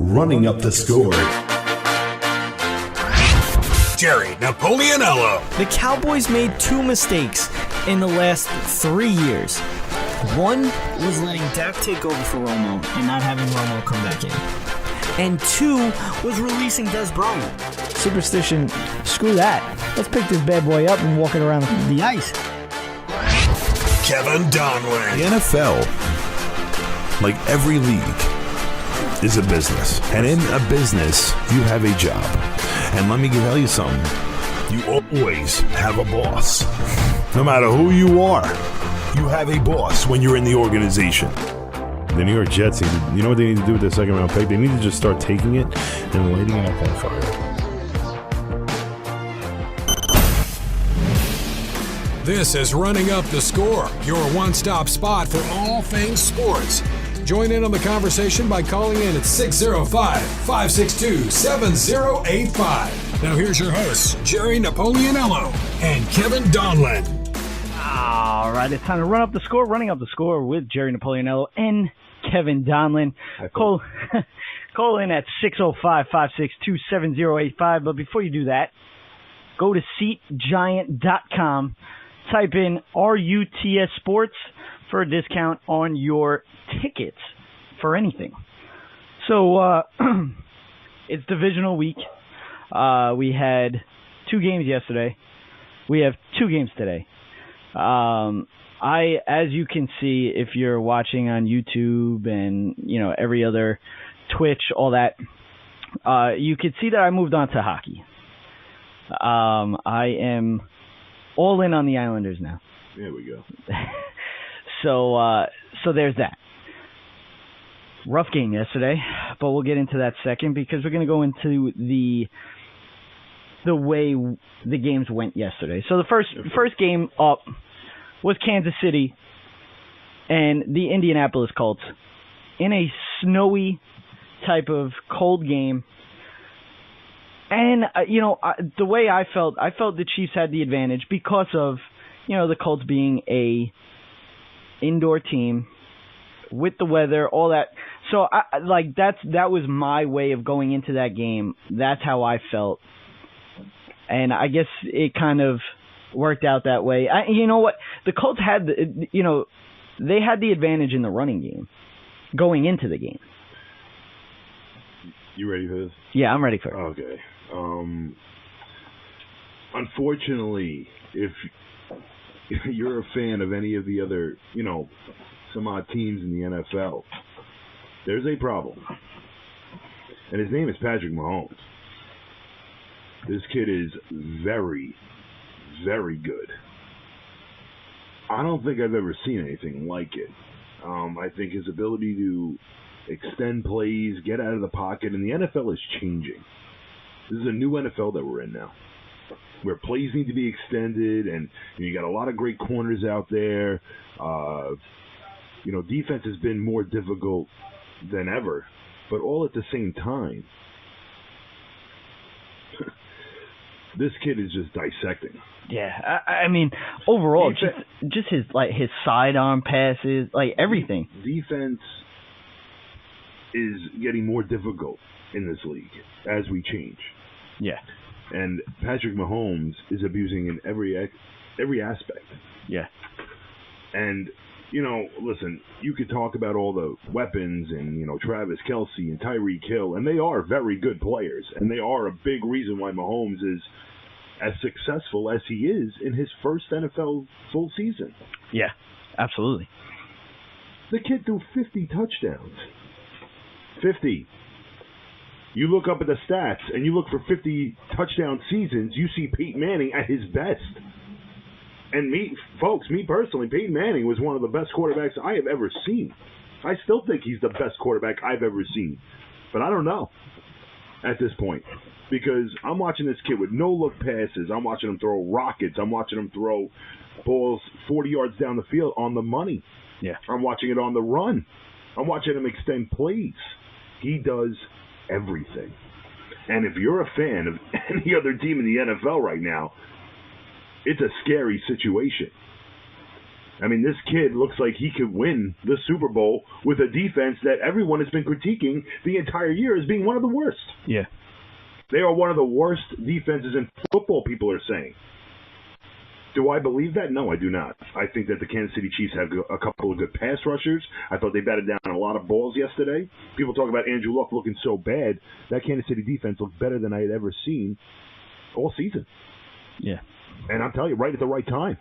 running up the score. Jerry Napoleonello. The Cowboys made 2 mistakes in the last 3 years. One was letting Dak take over for Romo and not having Romo come back in. And 2 was releasing Des Bryant. Superstition, screw that. Let's pick this bad boy up and walk it around the ice. Kevin Donlin. The NFL, like every league, is a business. And in a business, you have a job. And let me tell you something. You always have a boss. No matter who you are, you have a boss when you're in the organization. The New York Jets, you know what they need to do with their second round pick? They need to just start taking it and lighting it up on fire. This is Running Up the Score, your one-stop spot for all things sports. Join in on the conversation by calling in at 605-562-7085. Now here's your hosts, Jerry Napoleonello and Kevin Donlin. All right, it's time to run up the score. Running up the score with Jerry Napoleonello and Kevin Donlin. Call in at 605-562-7085. But before you do that, go to SeatGiant.com. Type in RUTS Sports for a discount on your tickets for anything. So it's divisional week. We had 2 games yesterday. We have 2 games today. As you can see, if you're watching on YouTube and, every other Twitch, all that, you can see that I moved on to hockey. I am all in on the Islanders now. There we go. So there's that. Rough game yesterday, but we'll get into that second because we're going to go into the way the games went yesterday. So the first game up was Kansas City and the Indianapolis Colts in a snowy type of cold game. And, the way I felt the Chiefs had the advantage because of, the Colts being a indoor team with the weather, all that. So, that was my way of going into that game. That's how I felt. And I guess it kind of worked out that way. You know what? The Colts had, they had the advantage in the running game going into the game. You ready for this? Yeah, I'm ready for it. Okay. Unfortunately, if you're a fan of any of the other, some odd teams in the NFL, there's a problem. And his name is Patrick Mahomes. This kid is very, very good. I don't think I've ever seen anything like it. I think his ability to extend plays, get out of the pocket, and the NFL is changing. This is a new NFL that we're in now, where plays need to be extended, and you got a lot of great corners out there. Defense has been more difficult than ever, but all at the same time. This kid is just dissecting. Yeah, I mean, overall, just his sidearm passes, everything. Defense is getting more difficult in this league as we change. Yeah. And Patrick Mahomes is abusing in every aspect. Yeah. And, listen, you could talk about all the weapons and, Travis Kelce and Tyreek Hill, and they are very good players, and they are a big reason why Mahomes is as successful as he is in his first NFL full season. Yeah, absolutely. The kid threw 50 touchdowns. 50. You look up at the stats and you look for 50 touchdown seasons, you see Peyton Manning at his best. And me personally, Peyton Manning was one of the best quarterbacks I have ever seen. I still think he's the best quarterback I've ever seen. But I don't know at this point. Because I'm watching this kid with no-look passes. I'm watching him throw rockets. I'm watching him throw balls 40 yards down the field on the money. Yeah. I'm watching it on the run. I'm watching him extend plays. He does everything. And if you're a fan of any other team in the NFL right now, it's a scary situation. I mean, this kid looks like he could win the Super Bowl with a defense that everyone has been critiquing the entire year as being one of the worst. Yeah. They are one of the worst defenses in football, people are saying. Do I believe that? No, I do not. I think that the Kansas City Chiefs have a couple of good pass rushers. I thought they batted down a lot of balls yesterday. People talk about Andrew Luck looking so bad. That Kansas City defense looked better than I had ever seen all season. Yeah. And I'm telling you, right at the right time.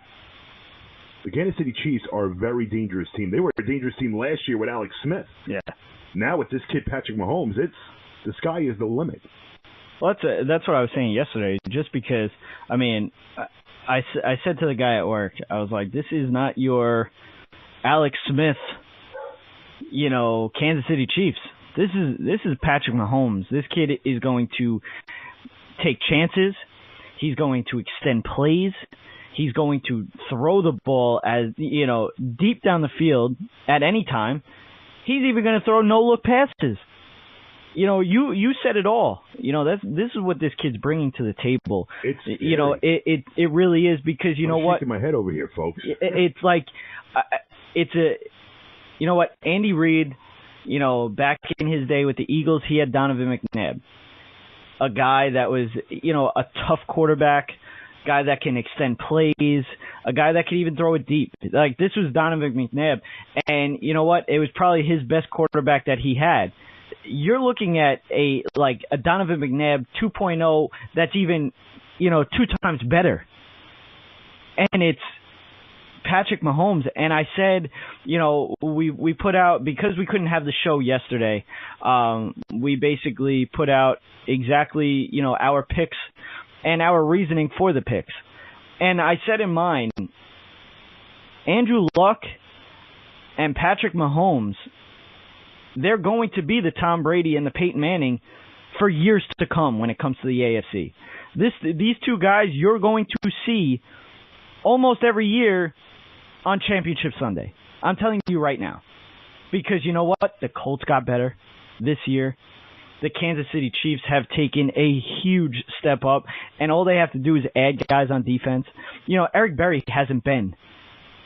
The Kansas City Chiefs are a very dangerous team. They were a dangerous team last year with Alex Smith. Yeah. Now with this kid Patrick Mahomes, the sky is the limit. Well, that's what I was saying yesterday. Just because, I mean, I said to the guy at work, I was like, this is not your Alex Smith, Kansas City Chiefs. This is Patrick Mahomes. This kid is going to take chances. He's going to extend plays. He's going to throw the ball deep down the field at any time. He's even going to throw no-look passes. You said it all. This is what this kid's bringing to the table. It's it really is, because I'm what? Shaking my head over here, folks. It's like what, Andy Reid, back in his day with the Eagles, he had Donovan McNabb, a guy that was a tough quarterback, guy that can extend plays, a guy that can even throw it deep. Like, this was Donovan McNabb, and you know what? It was probably his best quarterback that he had. You're looking at a Donovan McNabb 2.0 that's even, 2 times better. And it's Patrick Mahomes. And I said, we put out, because we couldn't have the show yesterday, we basically put out exactly, our picks and our reasoning for the picks. And I said in mine, Andrew Luck and Patrick Mahomes, they're going to be the Tom Brady and the Peyton Manning for years to come when it comes to the AFC. These two guys you're going to see almost every year on Championship Sunday. I'm telling you right now. Because you know what? The Colts got better this year. The Kansas City Chiefs have taken a huge step up, and all they have to do is add guys on defense. Eric Berry hasn't been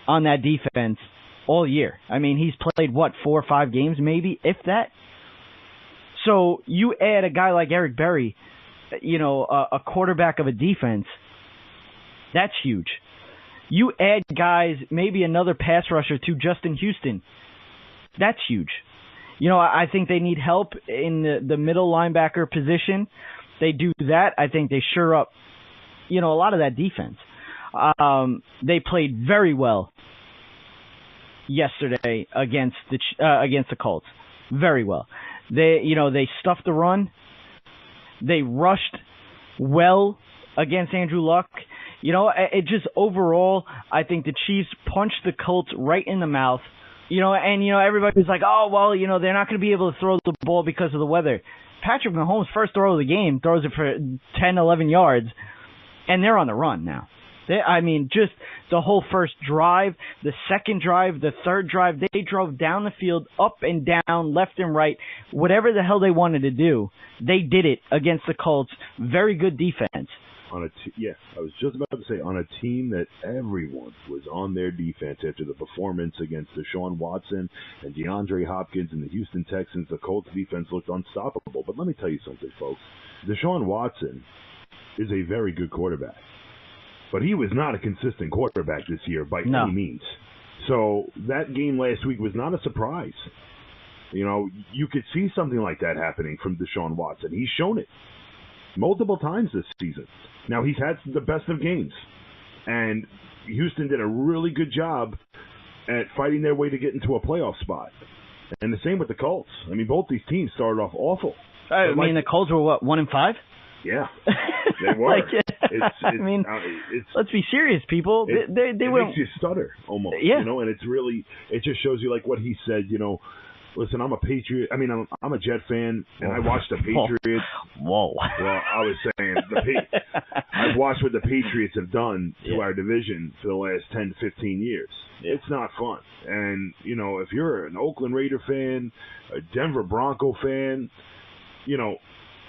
on that defense all year. I mean, he's played, 4 or 5 games maybe, if that. So you add a guy like Eric Berry, a quarterback of a defense, that's huge. You add guys, maybe another pass rusher to Justin Houston, that's huge. I think they need help in the middle linebacker position. They do that. I think they shore up, a lot of that defense. They played very well yesterday against the Colts. Very well. They stuffed the run. They rushed well against Andrew Luck. It just overall, I think the Chiefs punched the Colts right in the mouth. Everybody's like, oh, well, they're not going to be able to throw the ball because of the weather. Patrick Mahomes' first throw of the game throws it for 10, 11 yards, and they're on the run now. Just the whole first drive, the second drive, the third drive, they drove down the field, up and down, left and right, whatever the hell they wanted to do. They did it against the Colts. Very good defense. I was just about to say, on a team that everyone was on their defense after the performance against Deshaun Watson and DeAndre Hopkins and the Houston Texans, the Colts defense looked unstoppable. But let me tell you something, folks. Deshaun Watson is a very good quarterback. But he was not a consistent quarterback this year by any means. So that game last week was not a surprise. You could see something like that happening from Deshaun Watson. He's shown it multiple times this season. Now, he's had the best of games. And Houston did a really good job at fighting their way to get into a playoff spot. And the same with the Colts. Both these teams started off awful. The Colts were, 1-5? Yeah, they were. Let's be serious, people. It makes you stutter almost. Yeah. And it just shows you, like what he said. Listen, I'm a Patriot. I'm a Jet fan, and I watched the Patriots. Whoa. Well, I was saying I've watched what the Patriots have done to our division for the last 10 to 15 years. Yeah. It's not fun. And if you're an Oakland Raider fan, a Denver Bronco fan,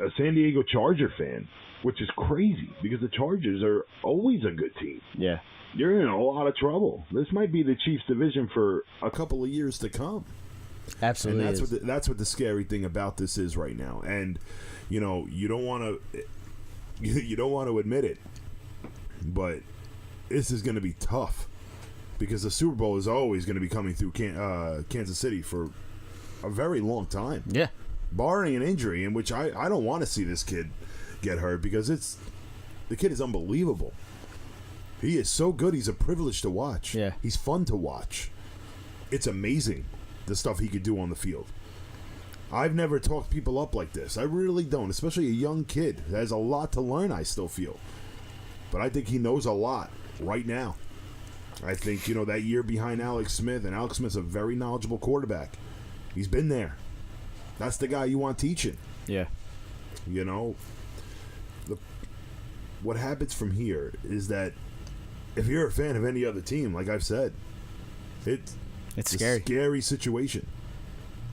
a San Diego Charger fan, which is crazy because the Chargers are always a good team. Yeah. You're in a lot of trouble. This might be the Chiefs division for a couple of years to come. Absolutely. And that's what the scary thing about this is right now. And you don't want to admit it, but this is going to be tough because the Super Bowl is always going to be coming through Kansas City for a very long time. Yeah. Barring an injury, in which I don't want to see this kid get hurt because the kid is unbelievable. He is so good. He's a privilege to watch. Yeah. He's fun to watch. It's amazing the stuff he could do on the field. I've never talked people up like this. I really don't, especially a young kid that has a lot to learn, I still feel. But I think he knows a lot right now. I think, that year behind Alex Smith, and Alex Smith's a very knowledgeable quarterback. He's been there. That's the guy you want teaching. Yeah. What happens from here is that if you're a fan of any other team, like I've said, it's scary. A scary situation.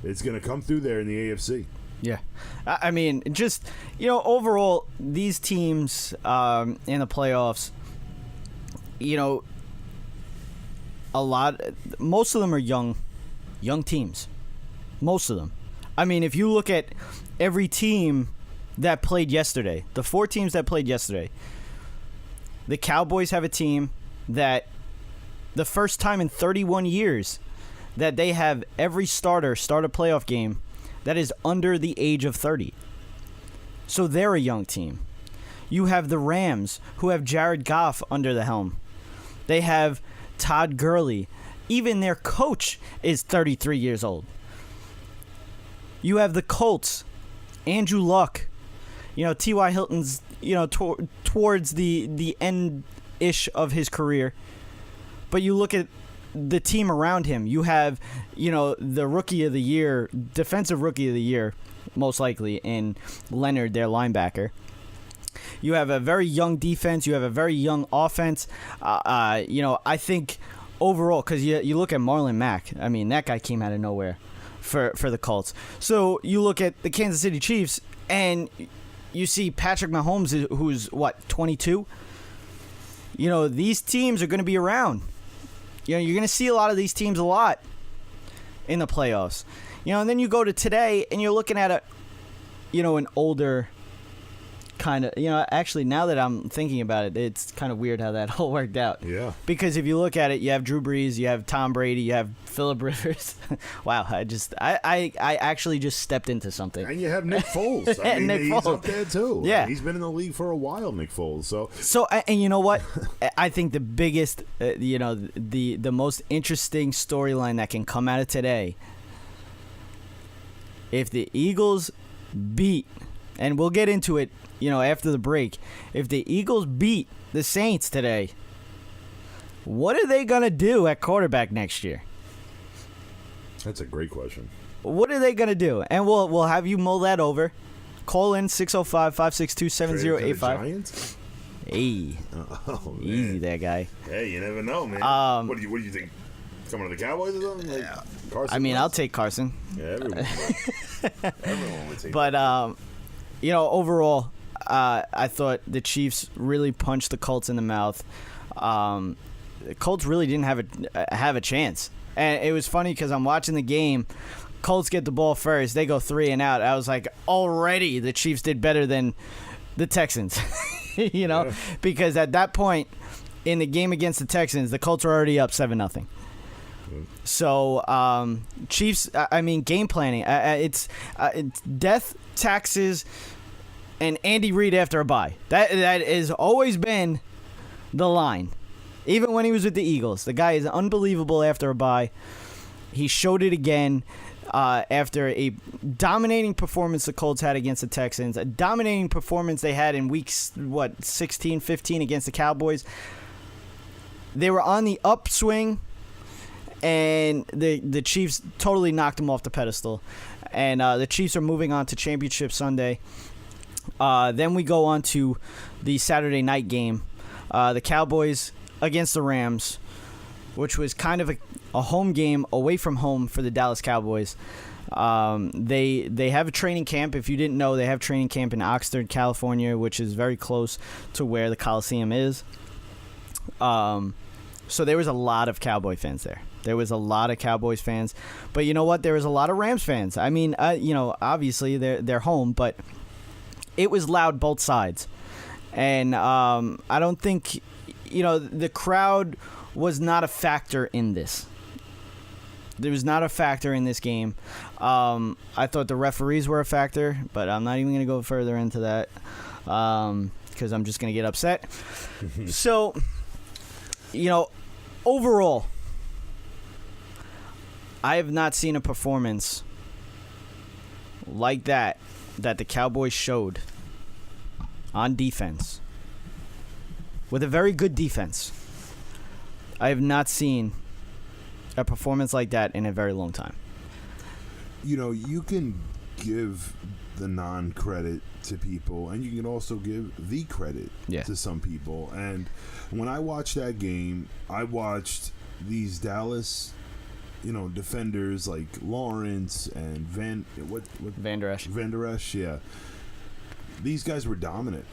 It's going to come through there in the AFC. Yeah. I mean, just, overall, these teams in the playoffs, most of them are young teams. Most of them. I mean, if you look at every team that played yesterday, the 4 teams that played yesterday, the Cowboys have a team that the first time in 31 years that they have every starter start a playoff game that is under the age of 30. So they're a young team. You have the Rams, who have Jared Goff under the helm. They have Todd Gurley. Even their coach is 33 years old. You have the Colts, Andrew Luck. T.Y. Hilton's, towards the end-ish of his career. But you look at the team around him. You have, the Rookie of the Year, Defensive Rookie of the Year, most likely, in Leonard, their linebacker. You have a very young defense. You have a very young offense. I think overall, because you look at Marlon Mack. I mean, that guy came out of nowhere for the Colts. So you look at the Kansas City Chiefs, and you see Patrick Mahomes, who's, 22? These teams are going to be around. You're going to see a lot of these teams a lot in the playoffs. And then you go to today, and you're looking at an older kind of, actually, now that I'm thinking about it, it's kind of weird how that all worked out. Yeah. Because if you look at it, you have Drew Brees, you have Tom Brady, you have Phillip Rivers. Wow, I actually just stepped into something. And you have Nick Foles. He's up there too. Yeah. He's been in the league for a while, Nick Foles. So and you know what? I think the biggest, the most interesting storyline that can come out of today, if the Eagles beat, and we'll get into it, after the break, if the Eagles beat the Saints today, what are they going to do at quarterback next year? That's a great question. What are they going to do? And we'll have you mull that over. Call in 605-562-7085. Giants? Hey. Oh, man. Easy there, guy. Hey, you never know, man. What do you think? Coming to the Cowboys or something? Carson I'll take Carson. Yeah, everyone would. Everyone would take But, overall, I thought the Chiefs really punched the Colts in the mouth. The Colts really didn't have a chance. And it was funny because I'm watching the game. Colts get the ball first. They go 3 and out. I was like, already the Chiefs did better than the Texans. Yeah. Because at that point in the game against the Texans, the Colts were already up 7-0. So, Chiefs, game planning. It's death, taxes, and Andy Reid after a bye. That has always been the line. Even when he was with the Eagles. The guy is unbelievable after a bye. He showed it again after a dominating performance the Colts had against the Texans. A dominating performance they had in weeks, 16, 15 against the Cowboys. They were on the upswing, and the Chiefs totally knocked them off the pedestal. And the Chiefs are moving on to Championship Sunday. Then we go on to the Saturday night game. The Cowboys against the Rams, which was kind of a home game away from home for the Dallas Cowboys. They have a training camp. If you didn't know, they have training camp in Oxnard, California, which is very close to where the Coliseum is. So there was a lot of Cowboy fans there. There was a lot of Cowboys fans, but you know what? There was a lot of Rams fans. I mean, obviously they're home, but it was loud both sides, and I don't think, the crowd was not a factor in this. There was not a factor in this game. I thought the referees were a factor, but I'm not even going to go further into that because I'm just going to get upset. So, overall, I have not seen a performance like that the Cowboys showed on defense. With a very good defense. I have not seen a performance like that in a very long time. You can give the non-credit to people, and you can also give the credit to some people. And when I watched that game, I watched these Dallas defenders like Lawrence and Van Der Esch, yeah. These guys were dominant.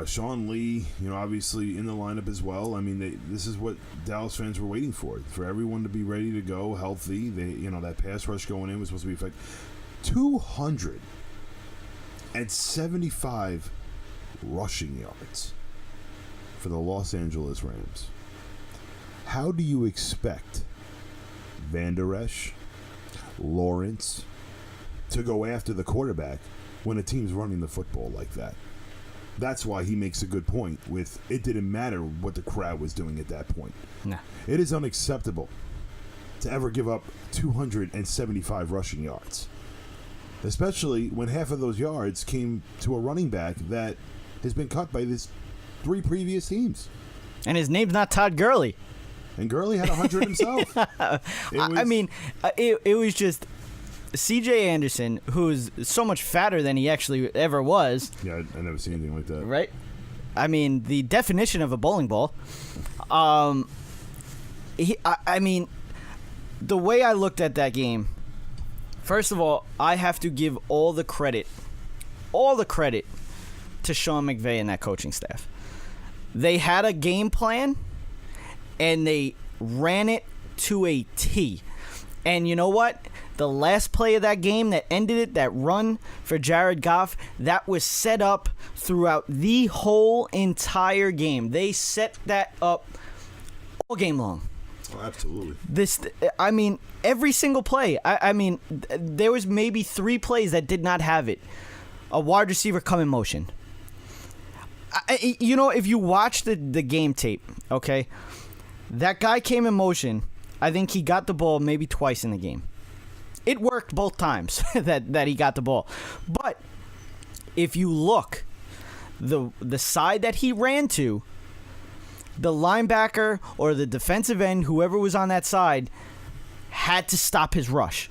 Sean Lee, obviously in the lineup as well. I mean, this is what Dallas fans were waiting for everyone to be ready to go, healthy. That pass rush going in was supposed to be effective. 275 rushing yards for the Los Angeles Rams. How do you expect Van Der Esch, Lawrence to go after the quarterback when a team's running the football like that? That's why he makes a good point with it didn't matter what the crowd was doing at that point. Nah. It is unacceptable to ever give up 275 rushing yards, especially when half of those yards came to a running back that has been cut by these 3 previous teams. And his name's not Todd Gurley. And Gurley had 100 himself. It was just C.J. Anderson, who's so much fatter than he actually ever was. Yeah, I never seen anything like that. Right? I mean, the definition of a bowling ball. The way I looked at that game, first of all, I have to give all the credit to Sean McVay and that coaching staff. They had a game plan, and they ran it to a T. And you know what? The last play of that game that ended it, that run for Jared Goff, that was set up throughout the whole entire game. They set that up all game long. Oh, absolutely. Every single play. There was maybe 3 plays that did not have it. A wide receiver come in motion. If you watch the game tape, okay, that guy came in motion. I think he got the ball maybe twice in the game. It worked both times that he got the ball. But if you look, the side that he ran to, the linebacker or the defensive end, whoever was on that side, had to stop his rush.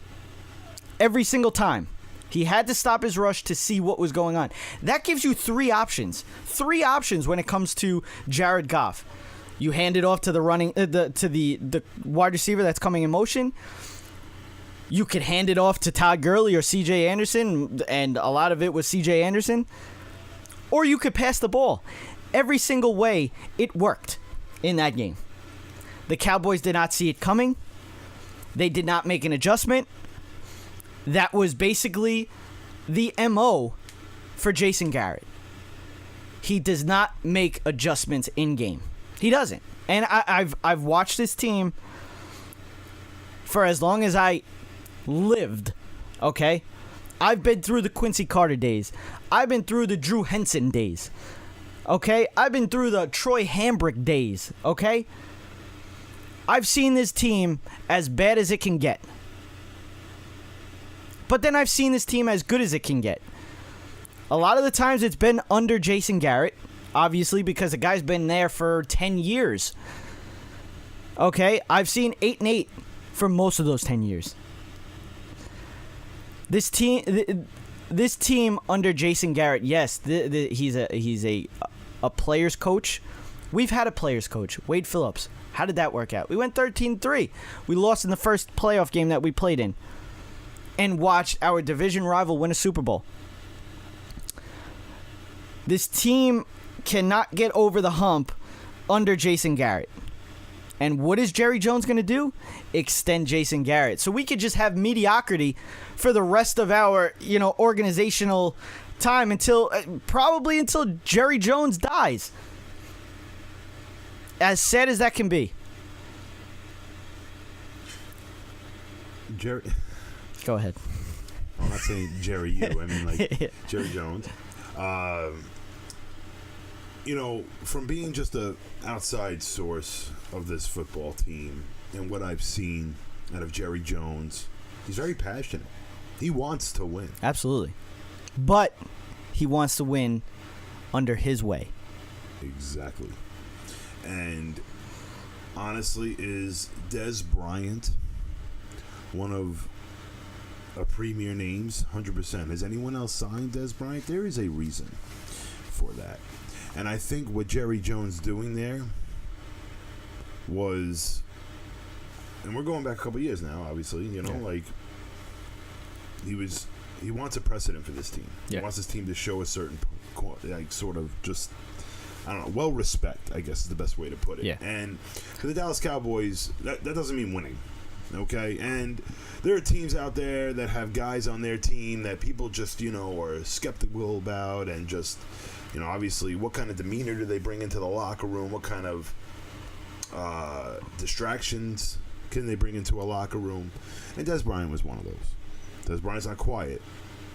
Every single time. He had to stop his rush to see what was going on. That gives you 3 options. 3 options when it comes to Jared Goff. You hand it off to the wide receiver that's coming in motion. You could hand it off to Todd Gurley or C.J. Anderson, and a lot of it was C.J. Anderson. Or you could pass the ball. Every single way, it worked in that game. The Cowboys did not see it coming. They did not make an adjustment. That was basically the MO for Jason Garrett. He does not make adjustments in game. He doesn't. And I've watched this team for as long as I lived, okay? I've been through the Quincy Carter days. I've been through the Drew Henson days, okay? I've been through the Troy Hambrick days, okay? I've seen this team as bad as it can get. But then I've seen this team as good as it can get. A lot of the times it's been under Jason Garrett, obviously, because the guy's been there for 10 years. Okay? I've seen 8-8 for most of those 10 years. This team under Jason Garrett, yes, he's a player's coach. We've had a player's coach, Wade Phillips. How did that work out? We went 13-3. We lost in the first playoff game that we played in. and watched our division rival win a Super Bowl. This team cannot get over the hump under Jason Garrett. And what is Jerry Jones going to do? Extend Jason Garrett. So we could just have mediocrity for the rest of our, organizational time probably until Jerry Jones dies. As sad as that can be. Jerry. Go ahead. I'm not saying Jerry, you. I mean, like, Jerry Jones. From being just a outside source of this football team and what I've seen out of Jerry Jones, he's very passionate. He wants to win. Absolutely. But he wants to win under his way. Exactly. And honestly, is Dez Bryant one of a premier names? 100%. Has anyone else signed Dez Bryant? There is a reason for that. And I think what Jerry Jones doing there was, and we're going back a couple years now, obviously, like he wants a precedent for this team. Yeah. He wants his team to show a certain, sort of just, I don't know, well respect, I guess is the best way to put it. Yeah. And for the Dallas Cowboys, that doesn't mean winning. Okay, and there are teams out there that have guys on their team that people just, are skeptical about, and just, obviously, what kind of demeanor do they bring into the locker room? What kind of distractions can they bring into a locker room? And Dez Bryant was one of those. Dez Bryant's not quiet.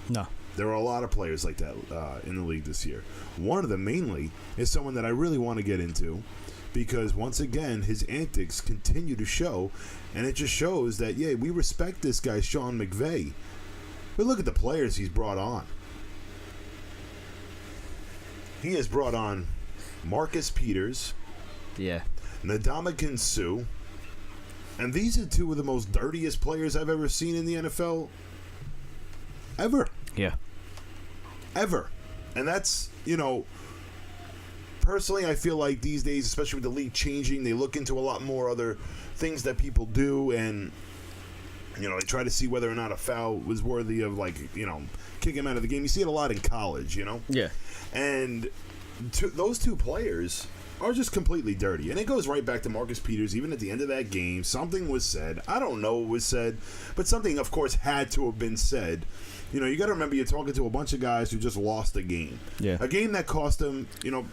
No. There are a lot of players like that in the league this year. One of them, mainly, is someone that I really want to get into, because once again, his antics continue to show, and it just shows that, we respect this guy, Sean McVay. But look at the players he's brought on. He has brought on Marcus Peters, Ndamukong Suh, and these are two of the most dirtiest players I've ever seen in the NFL. Ever. Yeah. Ever. And that's, personally, I feel like these days, especially with the league changing, they look into a lot more other things that people do, and they try to see whether or not a foul was worthy of, kick him out of the game. You see it a lot in college, Yeah. And those two players are just completely dirty. And it goes right back to Marcus Peters. Even at the end of that game, something was said. I don't know what was said, but something, of course, had to have been said. You got to remember, you're talking to a bunch of guys who just lost a game. Yeah. A game that cost them,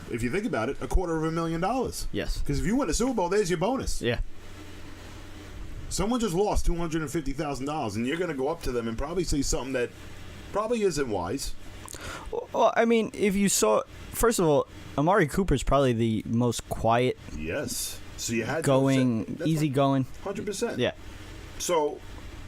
if you think about it, $250,000. Yes. Because if you win a Super Bowl, there's your bonus. Yeah. Someone just lost $250,000, and you're going to go up to them and probably say something that probably isn't wise. Well, I mean, if you saw, first of all, Amari Cooper's probably the most quiet. Yes. So you had easy going. 100%. Yeah. So,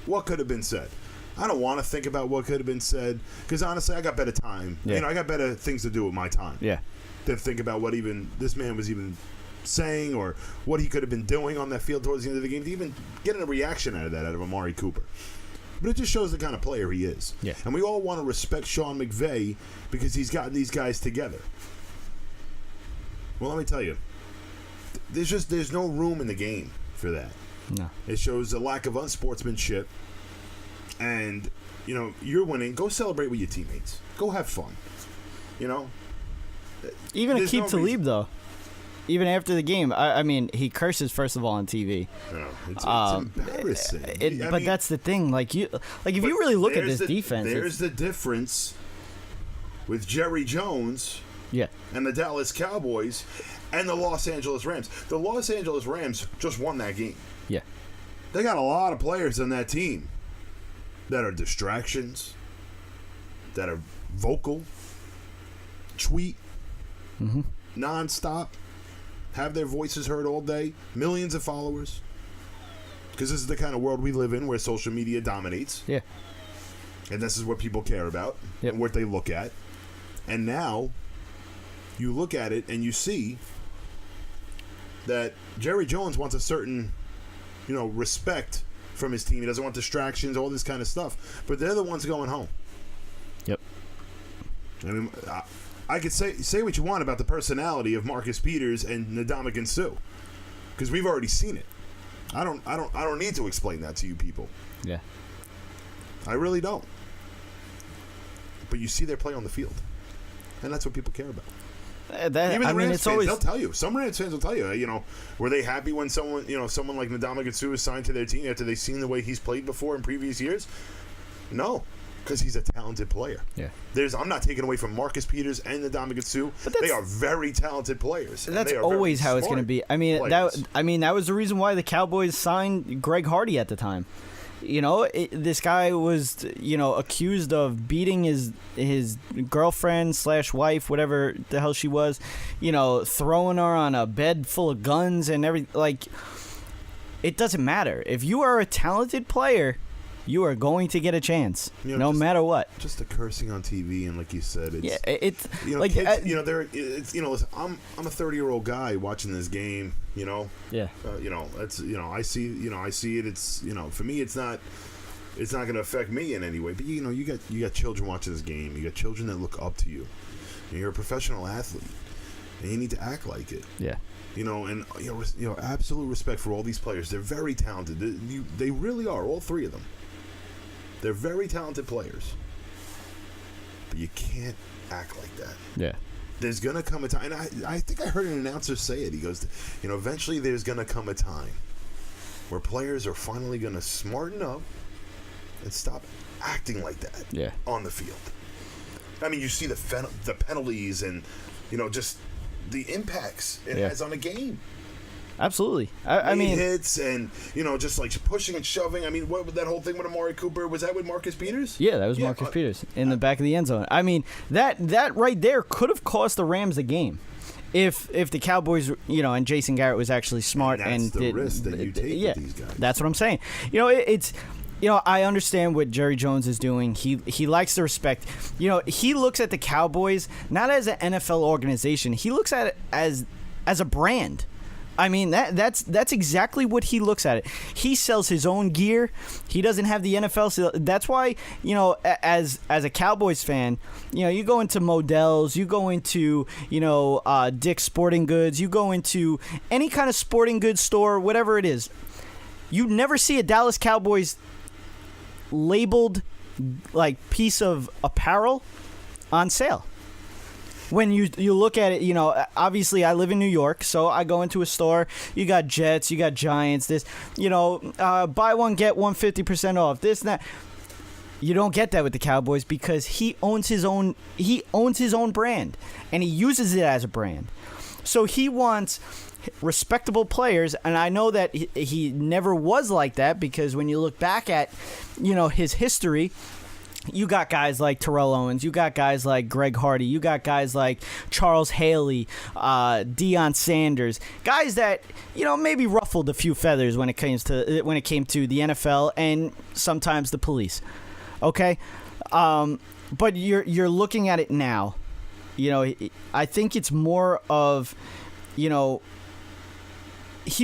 what could have been said? I don't want to think about what could have been said, because honestly, I got better time. Yeah. I got better things to do with my time. Yeah. Than think about what even this man was even saying, or what he could have been doing on that field towards the end of the game, to even get a reaction out of Amari Cooper. But it just shows the kind of player he is. Yeah. And we all want to respect Sean McVay because he's gotten these guys together. Well, let me tell you, there's no room in the game for that. No. It shows a lack of unsportsmanship. And, you're winning. Go celebrate with your teammates. Go have fun. Even Aqib Talib, though. Even after the game, I mean, he curses first of all on TV. No, it's embarrassing. But that's the thing. If you really look at this defense, there's the difference with Jerry Jones, and the Dallas Cowboys, and the Los Angeles Rams. The Los Angeles Rams just won that game. Yeah, they got a lot of players on that team that are distractions, that are vocal, tweet, nonstop. Have their voices heard all day, millions of followers. Because this is the kind of world we live in where social media dominates. Yeah. And this is what people care about and what they look at. And now you look at it and you see that Jerry Jones wants a certain, respect from his team. He doesn't want distractions, all this kind of stuff. But they're the ones going home. Yep. I mean, I could say what you want about the personality of Marcus Peters and Ndamukong Suh, because we've already seen it. I don't need to explain that to you people. Yeah. I really don't. But you see their play on the field, and that's what people care about. Even the Rams fans, they'll tell you. Some Rams fans will tell you, were they happy when someone like Ndamukong was signed to their team after they've seen the way he's played before in previous years? No, because he's a talented player. Yeah. I'm not taking away from Marcus Peters and Ndamukong. They are very talented players. That's always how it's going to be. I mean, that was the reason why the Cowboys signed Greg Hardy at the time. This guy was, accused of beating his girlfriend / wife, whatever the hell she was, throwing her on a bed full of guns and everything. Like, it doesn't matter. If you are a talented player, you are going to get a chance, no matter what. Just the cursing on TV, and like you said, it's like kids, listen, I'm a 30-year-old guy watching this game, Yeah. That's I see it. It's for me, it's not going to affect me in any way. But you got children watching this game. You got children that look up to you. And you're a professional athlete, and you need to act like it. Yeah. And absolute respect for all these players. They're very talented. They really are. All three of them. They're very talented players. But you can't act like that. Yeah. There's going to come a time, and I think I heard an announcer say it. He goes, eventually there's going to come a time where players are finally going to smarten up and stop acting like that on the field. I mean, you see the penalties and, just the impacts it has on a game. Absolutely. I mean, hits and just like pushing and shoving. I mean, what that whole thing with Amari Cooper, was that with Marcus Peters? Yeah, that was Marcus Peters in the back of the end zone. I mean, that right there could have cost the Rams the game if the Cowboys, and Jason Garrett was actually smart and that's the risk that you take with these guys. That's what I'm saying. It's. I understand what Jerry Jones is doing. He likes the respect. He looks at the Cowboys not as an NFL organization. He looks at it as a brand. I mean, that's exactly what he looks at it. He sells his own gear. He doesn't have the NFL. That's why, as a Cowboys fan, you go into Modell's, you go into, Dick's Sporting Goods, you go into any kind of sporting goods store, whatever it is. You never see a Dallas Cowboys labeled like piece of apparel on sale. When you look at it, obviously I live in New York, so I go into a store. You got Jets, you got Giants. This, buy one get one 50% off. This and that. You don't get that with the Cowboys because he owns his own. He owns his own brand, and he uses it as a brand. So he wants respectable players, and I know that he never was like that because when you look back at, his history. You got guys like Terrell Owens. You got guys like Greg Hardy. You got guys like Charles Haley, Deion Sanders. Guys that maybe ruffled a few feathers when it came to the NFL and sometimes the police. Okay, but you're looking at it now. I think it's more of, he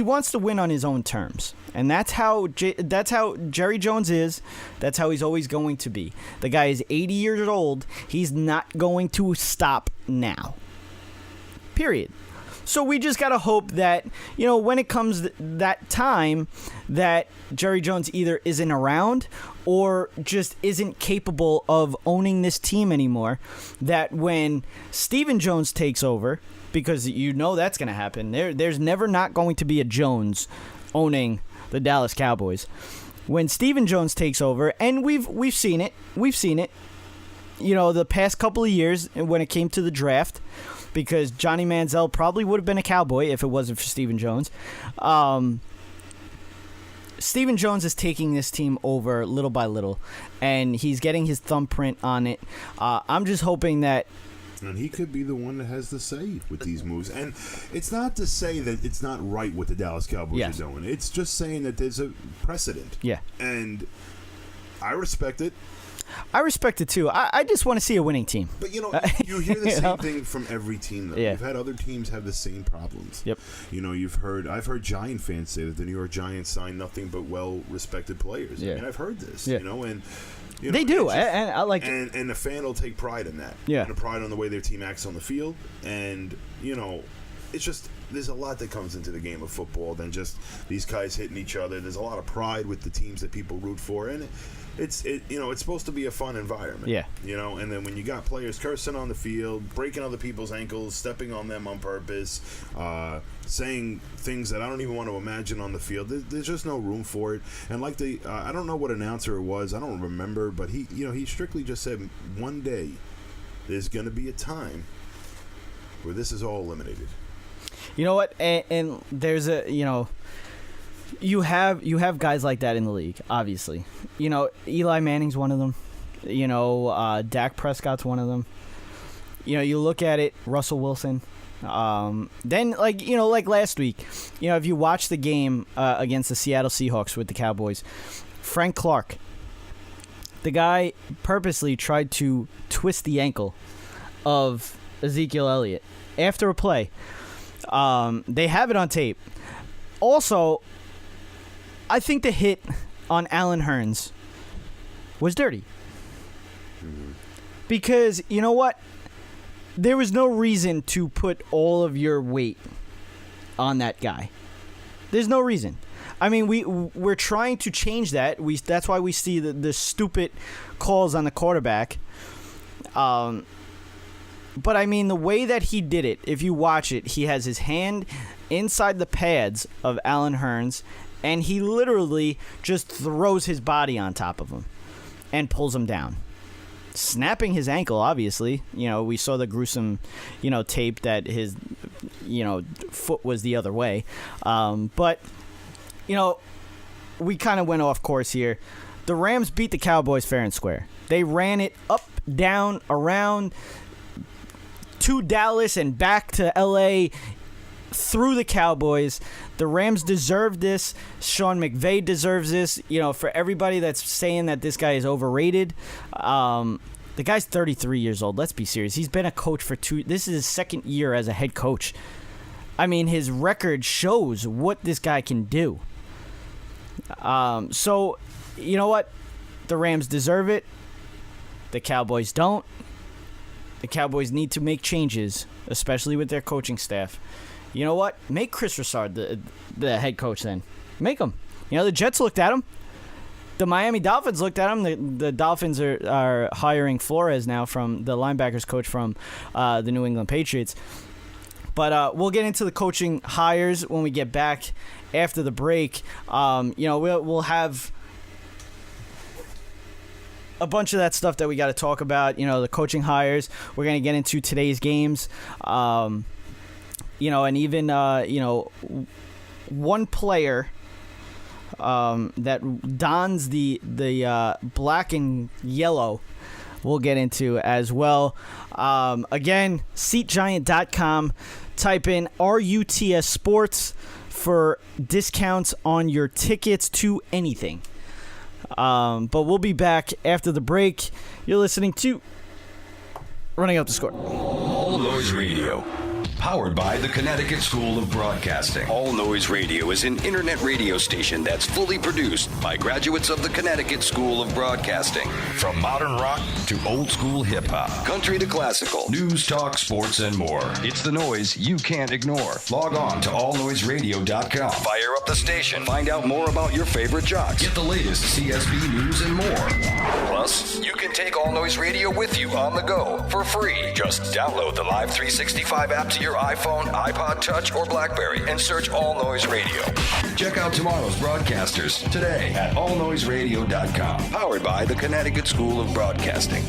wants to win on his own terms. And that's how Jerry Jones is. That's how he's always going to be. The guy is 80 years old. He's not going to stop now. Period. So we just got to hope that, when it comes that time, that Jerry Jones either isn't around or just isn't capable of owning this team anymore. That when Stephen Jones takes over, because that's going to happen. There's never not going to be a Jones owning the Dallas Cowboys. When Stephen Jones takes over, and we've seen it. We've seen it. The past couple of years when it came to the draft, because Johnny Manziel probably would have been a Cowboy if it wasn't for Stephen Jones. Stephen Jones is taking this team over little by little, and he's getting his thumbprint on it. I'm just hoping that. And he could be the one that has the say with these moves. And it's not to say that it's not right what the Dallas Cowboys are doing. It's just saying that there's a precedent. Yeah. And I respect it. I respect it, too. I just want to see a winning team. But, you hear the same thing from every team, though. Yeah. You've had other teams have the same problems. Yep. I've heard Giant fans say that the New York Giants signed nothing but well-respected players. Yeah. I mean, I've heard this, and... they do, just, and I like it. And the fan will take pride in that. Yeah. And a pride on the way their team acts on the field. And, it's just, there's a lot that comes into the game of football than just these guys hitting each other. There's a lot of pride with the teams that people root for. And it's supposed to be a fun environment. Yeah. And then when you got players cursing on the field, breaking other people's ankles, stepping on them on purpose, saying things that I don't even want to imagine on the field, there's just no room for it. And like I don't know what announcer it was, I don't remember, but he strictly just said one day there's going to be a time where this is all eliminated. You know what? And there's you have guys like that in the league, obviously. Eli Manning's one of them. Dak Prescott's one of them. You look at it, Russell Wilson. Then, like last week, if you watch the game against the Seattle Seahawks with the Cowboys, Frank Clark, the guy purposely tried to twist the ankle of Ezekiel Elliott after a play. They have it on tape. Also, I think the hit on Allen Hurns was dirty. Because, you know what? There was no reason to put all of your weight on that guy. There's no reason. I mean, we're trying to change that. That's why we see the stupid calls on the quarterback. But, I mean, the way that he did it, if you watch it, he has his hand inside the pads of Allen Hurns, and he literally just throws his body on top of him and pulls him down, snapping his ankle, obviously. We saw the gruesome, tape that his, foot was the other way. But, we kind of went off course here. The Rams beat the Cowboys fair and square. They ran it up, down, around to Dallas and back to L.A., through the Cowboys. The Rams deserve this. Sean McVay deserves this. For everybody that's saying that this guy is overrated, the guy's 33 years old. Let's be serious. He's been a coach for this is his second year as a head coach. I mean, his record shows what this guy can do. So, you know what? The Rams deserve it. The Cowboys don't. The Cowboys need to make changes, especially with their coaching staff. You know what? Make Chris Broussard the head coach then. Make him. The Jets looked at him. The Miami Dolphins looked at him. The Dolphins are hiring Flores now, from the linebackers coach from the New England Patriots. But we'll get into the coaching hires when we get back after the break. We'll have a bunch of that stuff that we got to talk about. The coaching hires. We're going to get into today's games. And even, one player that dons the black and yellow we'll get into as well. Again, SeatGiant.com. Type in RUTS Sports for discounts on your tickets to anything. But we'll be back after the break. You're listening to Running Up the Score. All Noise Radio. Powered by the Connecticut School of Broadcasting. All Noise Radio is an internet radio station that's fully produced by graduates of the Connecticut School of Broadcasting. From modern rock to old school hip hop, country to classical, news, talk, sports, and more. It's the noise you can't ignore. Log on to allnoiseradio.com. Fire up the station. Find out more about your favorite jocks. Get the latest CSB news and more. Plus, you can take All Noise Radio with you on the go for free. Just download the Live 365 app to your iPhone, iPod Touch, or BlackBerry and search All Noise Radio. Check out tomorrow's broadcasters today at allnoiseradio.com. Powered by the Connecticut School of Broadcasting.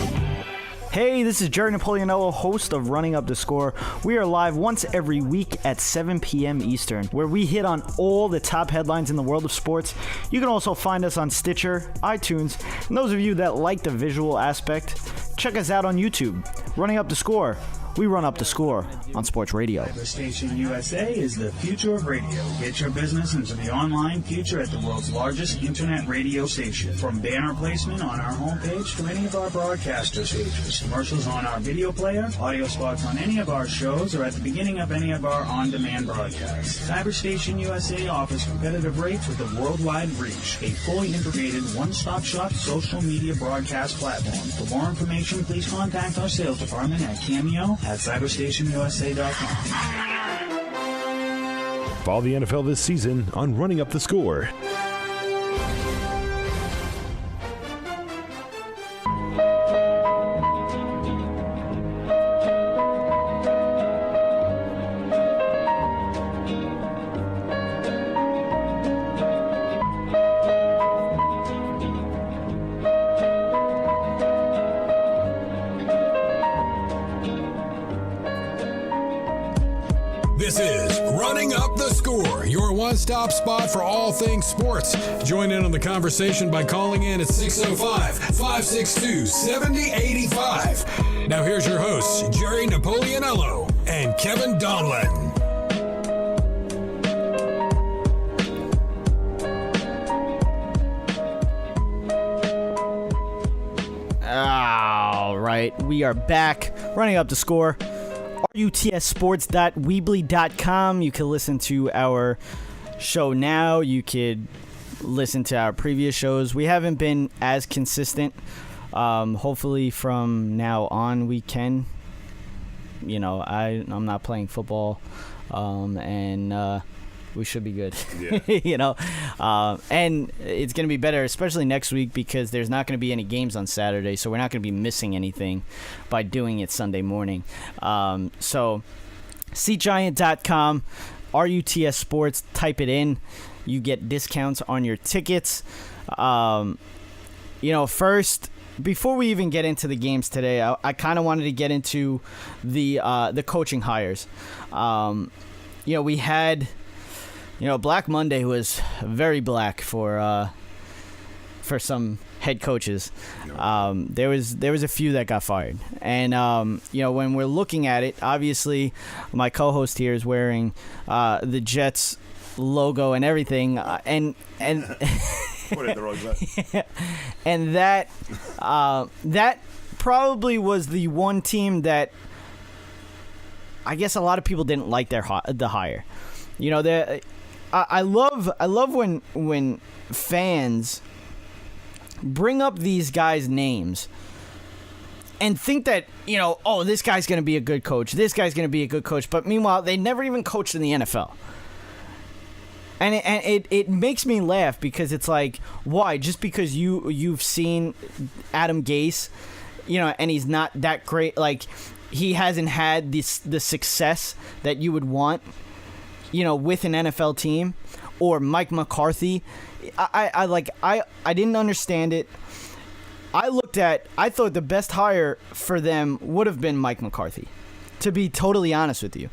Hey, this is Jerry Napoleonello, host of Running Up the Score. We are live once every week at 7 p.m. Eastern, where we hit on all the top headlines in the world of sports. You can also find us on Stitcher, iTunes, and those of you that like the visual aspect, check us out on YouTube. Running Up the Score. We run up the score on Sports Radio. Cyberstation USA is the future of radio. Get your business into the online future at the world's largest internet radio station. From banner placement on our homepage to any of our broadcaster stages, commercials on our video player, audio spots on any of our shows, or at the beginning of any of our on-demand broadcasts. Cyberstation USA offers competitive rates with a worldwide reach. A fully integrated one-stop shop social media broadcast platform. For more information, please contact our sales department at Cameo at cyberstationusa.com. Follow the NFL this season on Running Up the Score. This is Running Up the Score, your one-stop spot for all things sports. Join in on the conversation by calling in at 605-562-7085. Now here's your hosts, Jerry Napoleonello and Kevin Donlin. All right, we are back. Running Up the Score. rutsports.weebly.com. You can listen to our show now. You could listen to our previous shows. We haven't been as consistent. Hopefully from now on we can. You know, I'm not playing football, and we should be good. Yeah. You know, and it's going to be better, especially next week, because there's not going to be any games on Saturday, so we're not going to be missing anything by doing it Sunday morning. So SeatGiant.com, RUTS Sports, type it in. You get discounts on your tickets. You know, first, before we even get into the games today, I kind of wanted to get into the coaching hires. You know, we had... You know, Black Monday was very black for some head coaches. There was a few that got fired, and you know, when we're looking at it, obviously, my co-host here is wearing the Jets logo and everything, and Put it in the wrong side. and that probably was the one team that I guess a lot of people didn't like the hire. You know, I love when fans bring up these guys' names and think that, you know, oh, this guy's going to be a good coach. This guy's going to be a good coach. But meanwhile, they never even coached in the NFL. And it makes me laugh, because it's like, why? Just because you've seen Adam Gase, you know, and he's not that great, like he hasn't had the success that you would want, you know, with an NFL team, or Mike McCarthy. I didn't understand it. I thought the best hire for them would have been Mike McCarthy, to be totally honest with you.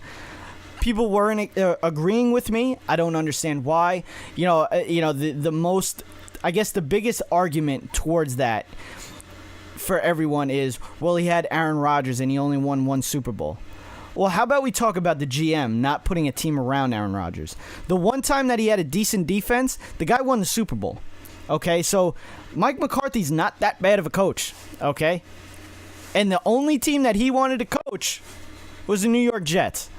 People weren't agreeing with me. I don't understand why. You know, the most, I guess the biggest argument towards that for everyone is, well, he had Aaron Rodgers and he only won one Super Bowl. Well, how about we talk about the GM not putting a team around Aaron Rodgers? The one time that he had a decent defense, the guy won the Super Bowl. Okay, so Mike McCarthy's not that bad of a coach. Okay, and the only team that he wanted to coach was the New York Jets.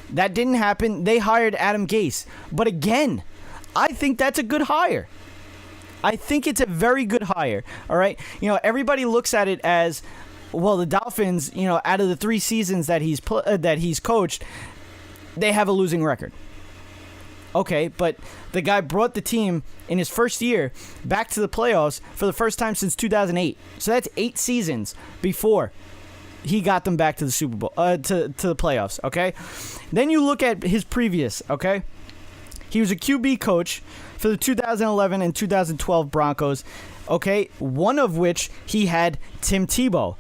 That didn't happen. They hired Adam Gase. But again, I think that's a good hire. I think it's a very good hire. All right, you know, everybody looks at it as, well, the Dolphins, you know, out of the 3 seasons that he's coached, they have a losing record. Okay, but the guy brought the team in his first year back to the playoffs for the first time since 2008. So that's 8 seasons before he got them back to the Super Bowl, to the playoffs. Okay, then you look at his previous. Okay, he was a QB coach for the 2011 and 2012 Broncos. Okay, one of which he had Tim Tebow.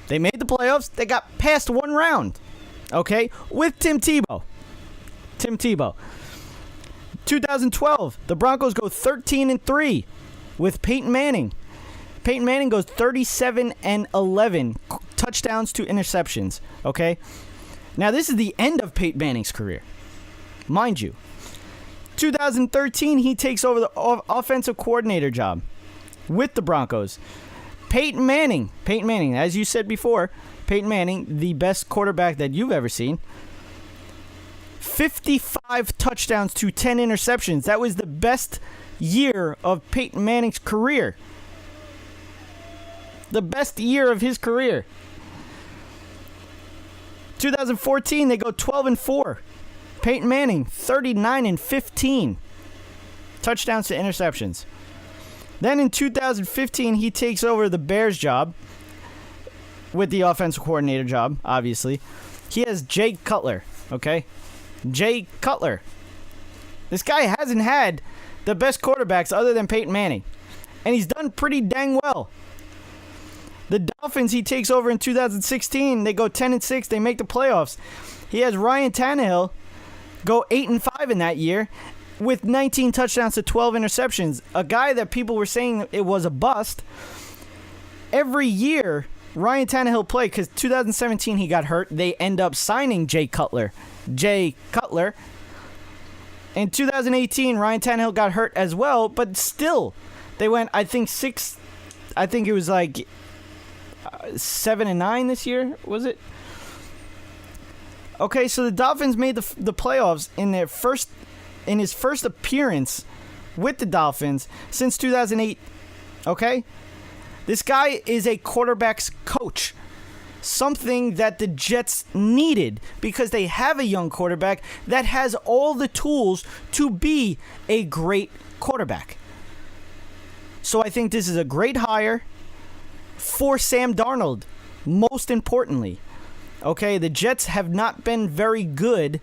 They made the playoffs. They got past one round. Okay, with Tim Tebow. 2012, the Broncos go 13-3 with Peyton Manning. Peyton Manning goes 37-11 touchdowns to interceptions. Okay, now this is the end of Peyton Manning's career, mind you. 2013, he takes over the offensive coordinator job with the Broncos. Peyton Manning, as you said before, Peyton Manning, the best quarterback that you've ever seen. 55 touchdowns to 10 interceptions. That was the best year of Peyton Manning's career. The best year of his career. 2014, they go 12-4. Peyton Manning, 39-15. Touchdowns to interceptions. Then in 2015, he takes over the Bears job with the offensive coordinator job, obviously. He has Jay Cutler, okay? Jay Cutler. This guy hasn't had the best quarterbacks other than Peyton Manning. And he's done pretty dang well. The Dolphins, he takes over in 2016. They go 10-6. They make the playoffs. He has Ryan Tannehill go 8-5 in that year with 19 touchdowns to 12 interceptions. A guy that people were saying it was a bust. Every year, Ryan Tannehill played, because 2017 he got hurt. They end up signing Jay Cutler. In 2018, Ryan Tannehill got hurt as well, but still, they went, I think it was like 7-9 this year, was it? Okay, so the Dolphins made the playoffs in his first appearance with the Dolphins since 2008. Okay? This guy is a quarterback's coach. Something that the Jets needed because they have a young quarterback that has all the tools to be a great quarterback. So I think this is a great hire for Sam Darnold, most importantly. Okay, the Jets have not been very good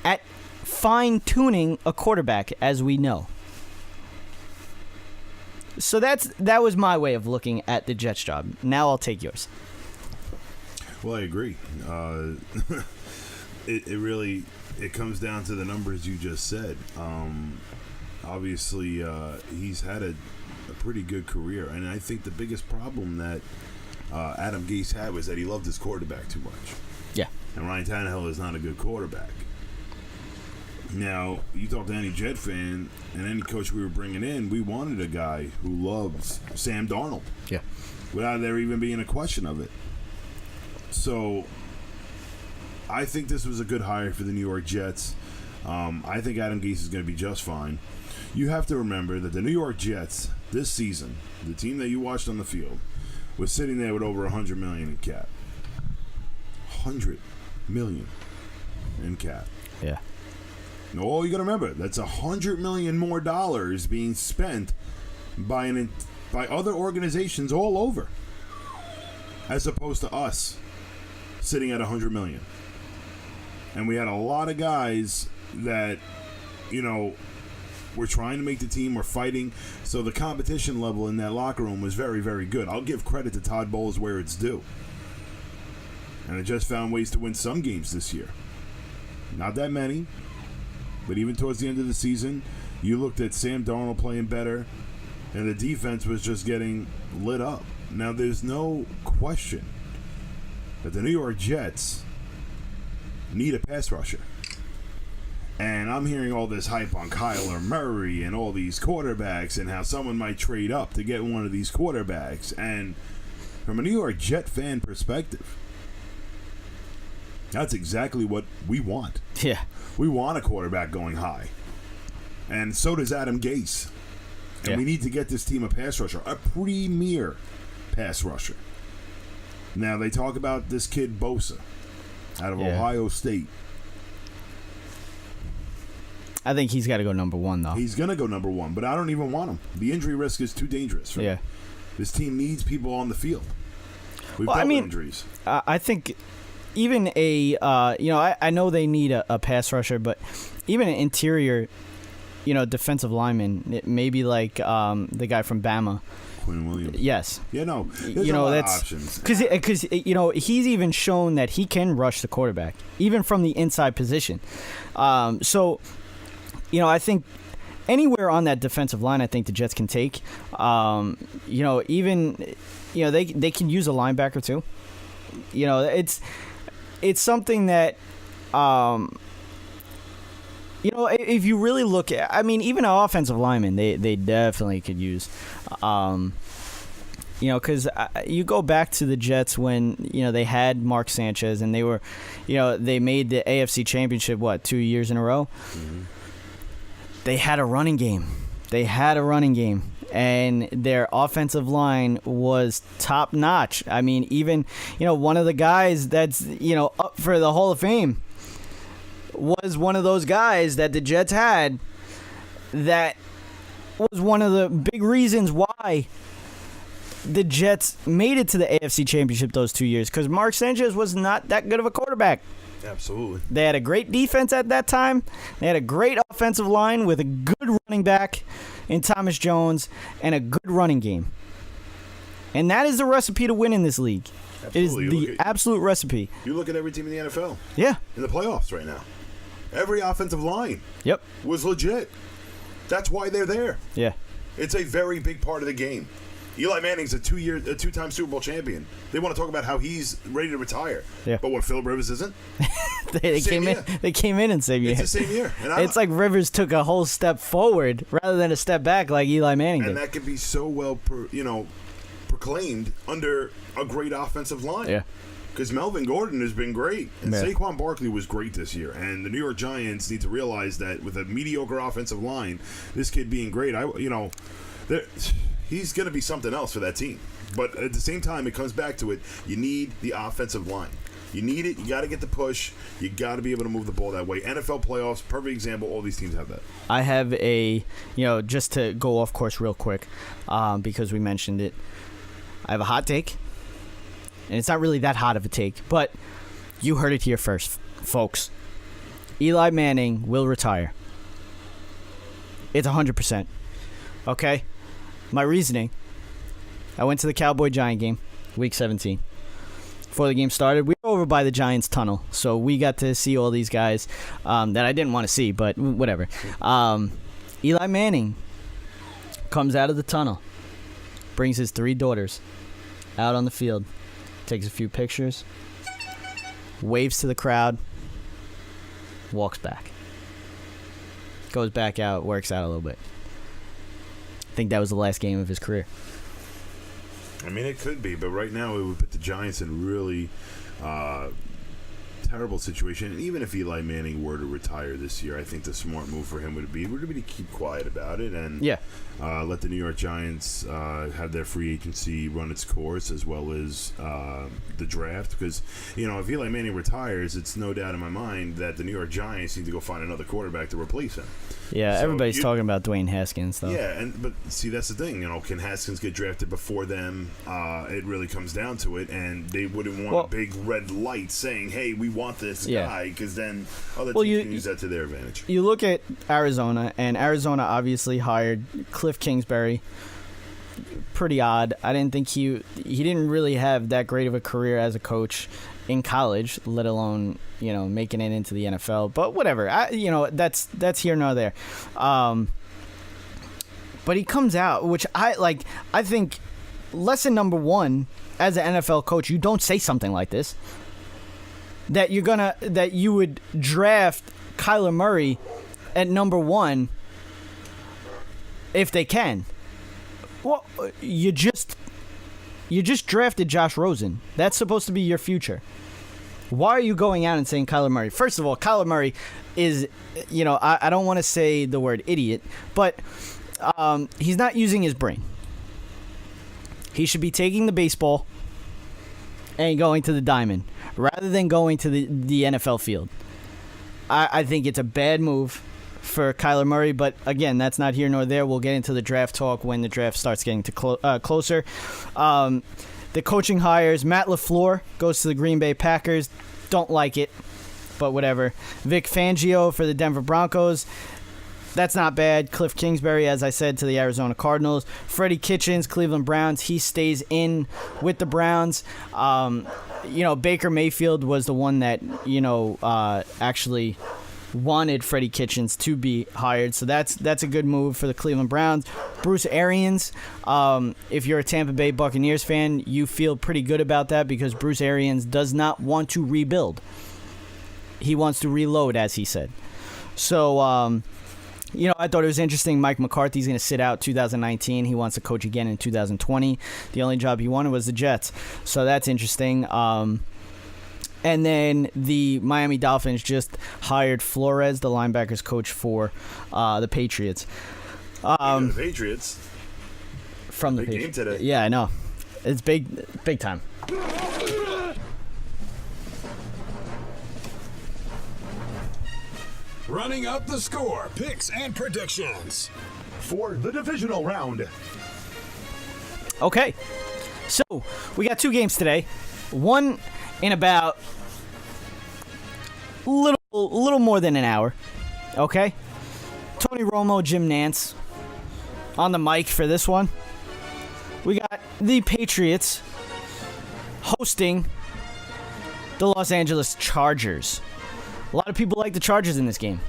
at fine-tuning a quarterback, as we know. So that was my way of looking at the Jets job. Now I'll take yours. Well, I agree. It comes down to the numbers you just said. Obviously, he's had a pretty good career, and I think the biggest problem that Adam Gase had was that he loved his quarterback too much. Yeah. And Ryan Tannehill is not a good quarterback. Now, you talk to any Jet fan and any coach we were bringing in, we wanted a guy who loves Sam Darnold. Yeah. Without there even being a question of it. So, I think this was a good hire for the New York Jets. I think Adam Gase is going to be just fine. You have to remember that the New York Jets, this season, the team that you watched on the field, was sitting there with over $100 million in cap. $100 million in cap. Yeah. Now, all you got to remember, that's $100 million more dollars being spent by other organizations all over, as opposed to us sitting at $100 million. And we had a lot of guys that, were trying to make the team, were fighting. So the competition level in that locker room was very, very good. I'll give credit to Todd Bowles where it's due. And it just found ways to win some games this year. Not that many. But even towards the end of the season, you looked at Sam Darnold playing better, and the defense was just getting lit up. Now, there's no question that the New York Jets need a pass rusher. And I'm hearing all this hype on Kyler Murray and all these quarterbacks and how someone might trade up to get one of these quarterbacks. And from a New York Jet fan perspective, that's exactly what we want. Yeah. We want a quarterback going high. And so does Adam Gase. And we need to get this team a pass rusher, a premier pass rusher. Now, they talk about this kid Bosa out of Ohio State. I think he's got to go number one, though. He's going to go number one, but I don't even want him. The injury risk is too dangerous for me. This team needs people on the field. We've dealt with injuries. I think even I know they need a pass rusher, but even an interior, defensive lineman, maybe like the guy from Bama. Quinn Williams. Yes. Yeah, no. There's a lot of options. Because he's even shown that he can rush the quarterback, even from the inside position. So, I think anywhere on that defensive line, I think the Jets can take. Even they can use a linebacker too. It's something that if you really look at, even an offensive lineman, they definitely could use. Because you go back to the Jets when they had Mark Sanchez and they were, they made the AFC Championship 2 years in a row. Mm-hmm. They had a running game. And their offensive line was top notch. Even one of the guys that's up for the Hall of Fame was one of those guys that the Jets had. That was one of the big reasons why the Jets made it to the AFC Championship those 2 years, because Mark Sanchez was not that good of a quarterback. Absolutely. They had a great defense at that time. They had a great offensive line with a good running back in Thomas Jones and a good running game. And that is the recipe to win in this league. Absolutely. It is the absolute recipe. You look at every team in the NFL. Yeah. In the playoffs right now. Every offensive line Yep. was legit. That's why they're there. Yeah. It's a very big part of the game. Eli Manning's a two-time Super Bowl champion. They want to talk about how he's ready to retire. Yeah. But what Phillip Rivers isn't? They came in. They came in and saved you. It's the same year. And it's like Rivers took a whole step forward rather than a step back, like Eli Manning did. And that could be so well, proclaimed under a great offensive line. Yeah. Because Melvin Gordon has been great. And Yeah. Saquon Barkley was great this year. And the New York Giants need to realize that with a mediocre offensive line, this kid being great, he's going to be something else for that team. But at the same time, it comes back to it. You need the offensive line. You need it. You got to get the push. You got to be able to move the ball that way. NFL playoffs, perfect example. All these teams have that. I have just to go off course real quick, because we mentioned it. I have a hot take. And it's not really that hot of a take, but you heard it here first, folks. Eli Manning will retire. It's 100%. Okay? My reasoning, I went to the Cowboy-Giant game, Week 17. Before the game started, we were over by the Giants tunnel, so we got to see all these guys that I didn't want to see, but whatever. Eli Manning comes out of the tunnel, brings his 3 daughters out on the field, takes a few pictures, waves to the crowd, walks back. Goes back out, works out a little bit. I think that was the last game of his career. I mean, it could be, but right now it would put the Giants in really terrible situation. And even if Eli Manning were to retire this year, I think the smart move for him would be to keep quiet about it and let the New York Giants have their free agency run its course, as well as the draft. Because, if Eli Manning retires, it's no doubt in my mind that the New York Giants need to go find another quarterback to replace him. Yeah, So everybody's talking about Dwayne Haskins, though. Yeah, but see, that's the thing. Can Haskins get drafted before them? It really comes down to it, and they wouldn't want a big red light saying, "Hey, we want this guy," because then other teams can use that to their advantage. You look at Arizona, and Arizona obviously hired Cliff Kingsbury. Pretty odd. I didn't think he didn't really have that great of a career as a coach in college, let alone making it into the NFL. But whatever, that's here nor there. But he comes out, which I like. I think lesson number 1 as an NFL coach, you don't say something like this. That you would draft Kyler Murray at number 1 if they can. Well, you just drafted Josh Rosen. That's supposed to be your future. Why are you going out and saying Kyler Murray? First of all, Kyler Murray is, I don't want to say the word idiot, but he's not using his brain. He should be taking the baseball and going to the diamond rather than going to the NFL field. I think it's a bad move for Kyler Murray, but again, that's not here nor there. We'll get into the draft talk when the draft starts getting to closer. The coaching hires, Matt LaFleur goes to the Green Bay Packers. Don't like it, but whatever. Vic Fangio for the Denver Broncos. That's not bad. Cliff Kingsbury, as I said, to the Arizona Cardinals. Freddie Kitchens, Cleveland Browns. He stays in with the Browns. Baker Mayfield was the one that, actually wanted Freddie Kitchens to be hired. So that's a good move for the Cleveland Browns. Bruce Arians, if you're a Tampa Bay Buccaneers fan, you feel pretty good about that because Bruce Arians does not want to rebuild. He wants to reload, as he said. So, I thought it was interesting. Mike McCarthy's going to sit out 2019. He wants to coach again in 2020. The only job he wanted was the Jets. So that's interesting. And then the Miami Dolphins just hired Flores, the linebackers coach for the Patriots. The Patriots. From the big Patriots. Game today. Yeah, I know. It's big time. Running up the score, picks and predictions for the divisional round. Okay, so we got 2 games today. One in about little more than an hour. Okay, Tony Romo, Jim Nantz on the mic for this one. we got the Patriots hosting the Los Angeles Chargers. A lot of people like the Chargers in this game.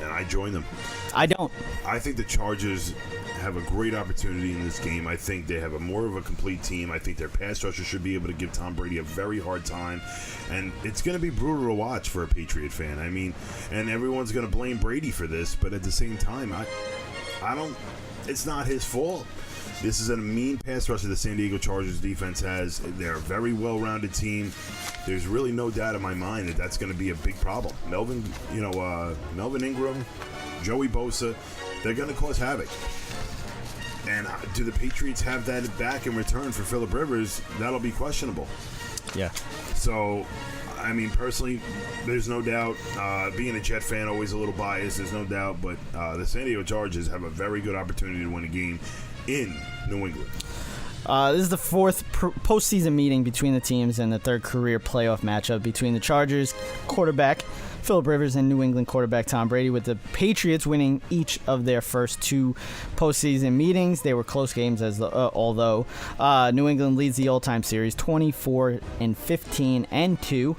And I join them. I don't. I think the Chargers have a great opportunity in this game. I think they have more of a complete team. I think their pass rusher should be able to give Tom Brady a very hard time. And it's going to be brutal to watch for a Patriot fan. I mean, and everyone's going to blame Brady for this, but at the same time, I don't, it's not his fault. This is a mean pass rusher the San Diego Chargers defense has. They're a very well-rounded team. There's really no doubt in my mind that that's going to be a big problem. Melvin Ingram, Joey Bosa, they're going to cause havoc. And do the Patriots have that back in return for Phillip Rivers? That'll be questionable. Yeah. So, I mean, personally, there's no doubt. Being a Jet fan, always a little biased, there's no doubt. But the San Diego Chargers have a very good opportunity to win a game in New England. This is the fourth postseason meeting between the teams and the third career playoff matchup between the Chargers quarterback Phillip Rivers and New England quarterback Tom Brady, with the Patriots winning each of their first two postseason meetings. They were close games, although New England leads the all-time series 24-15-2,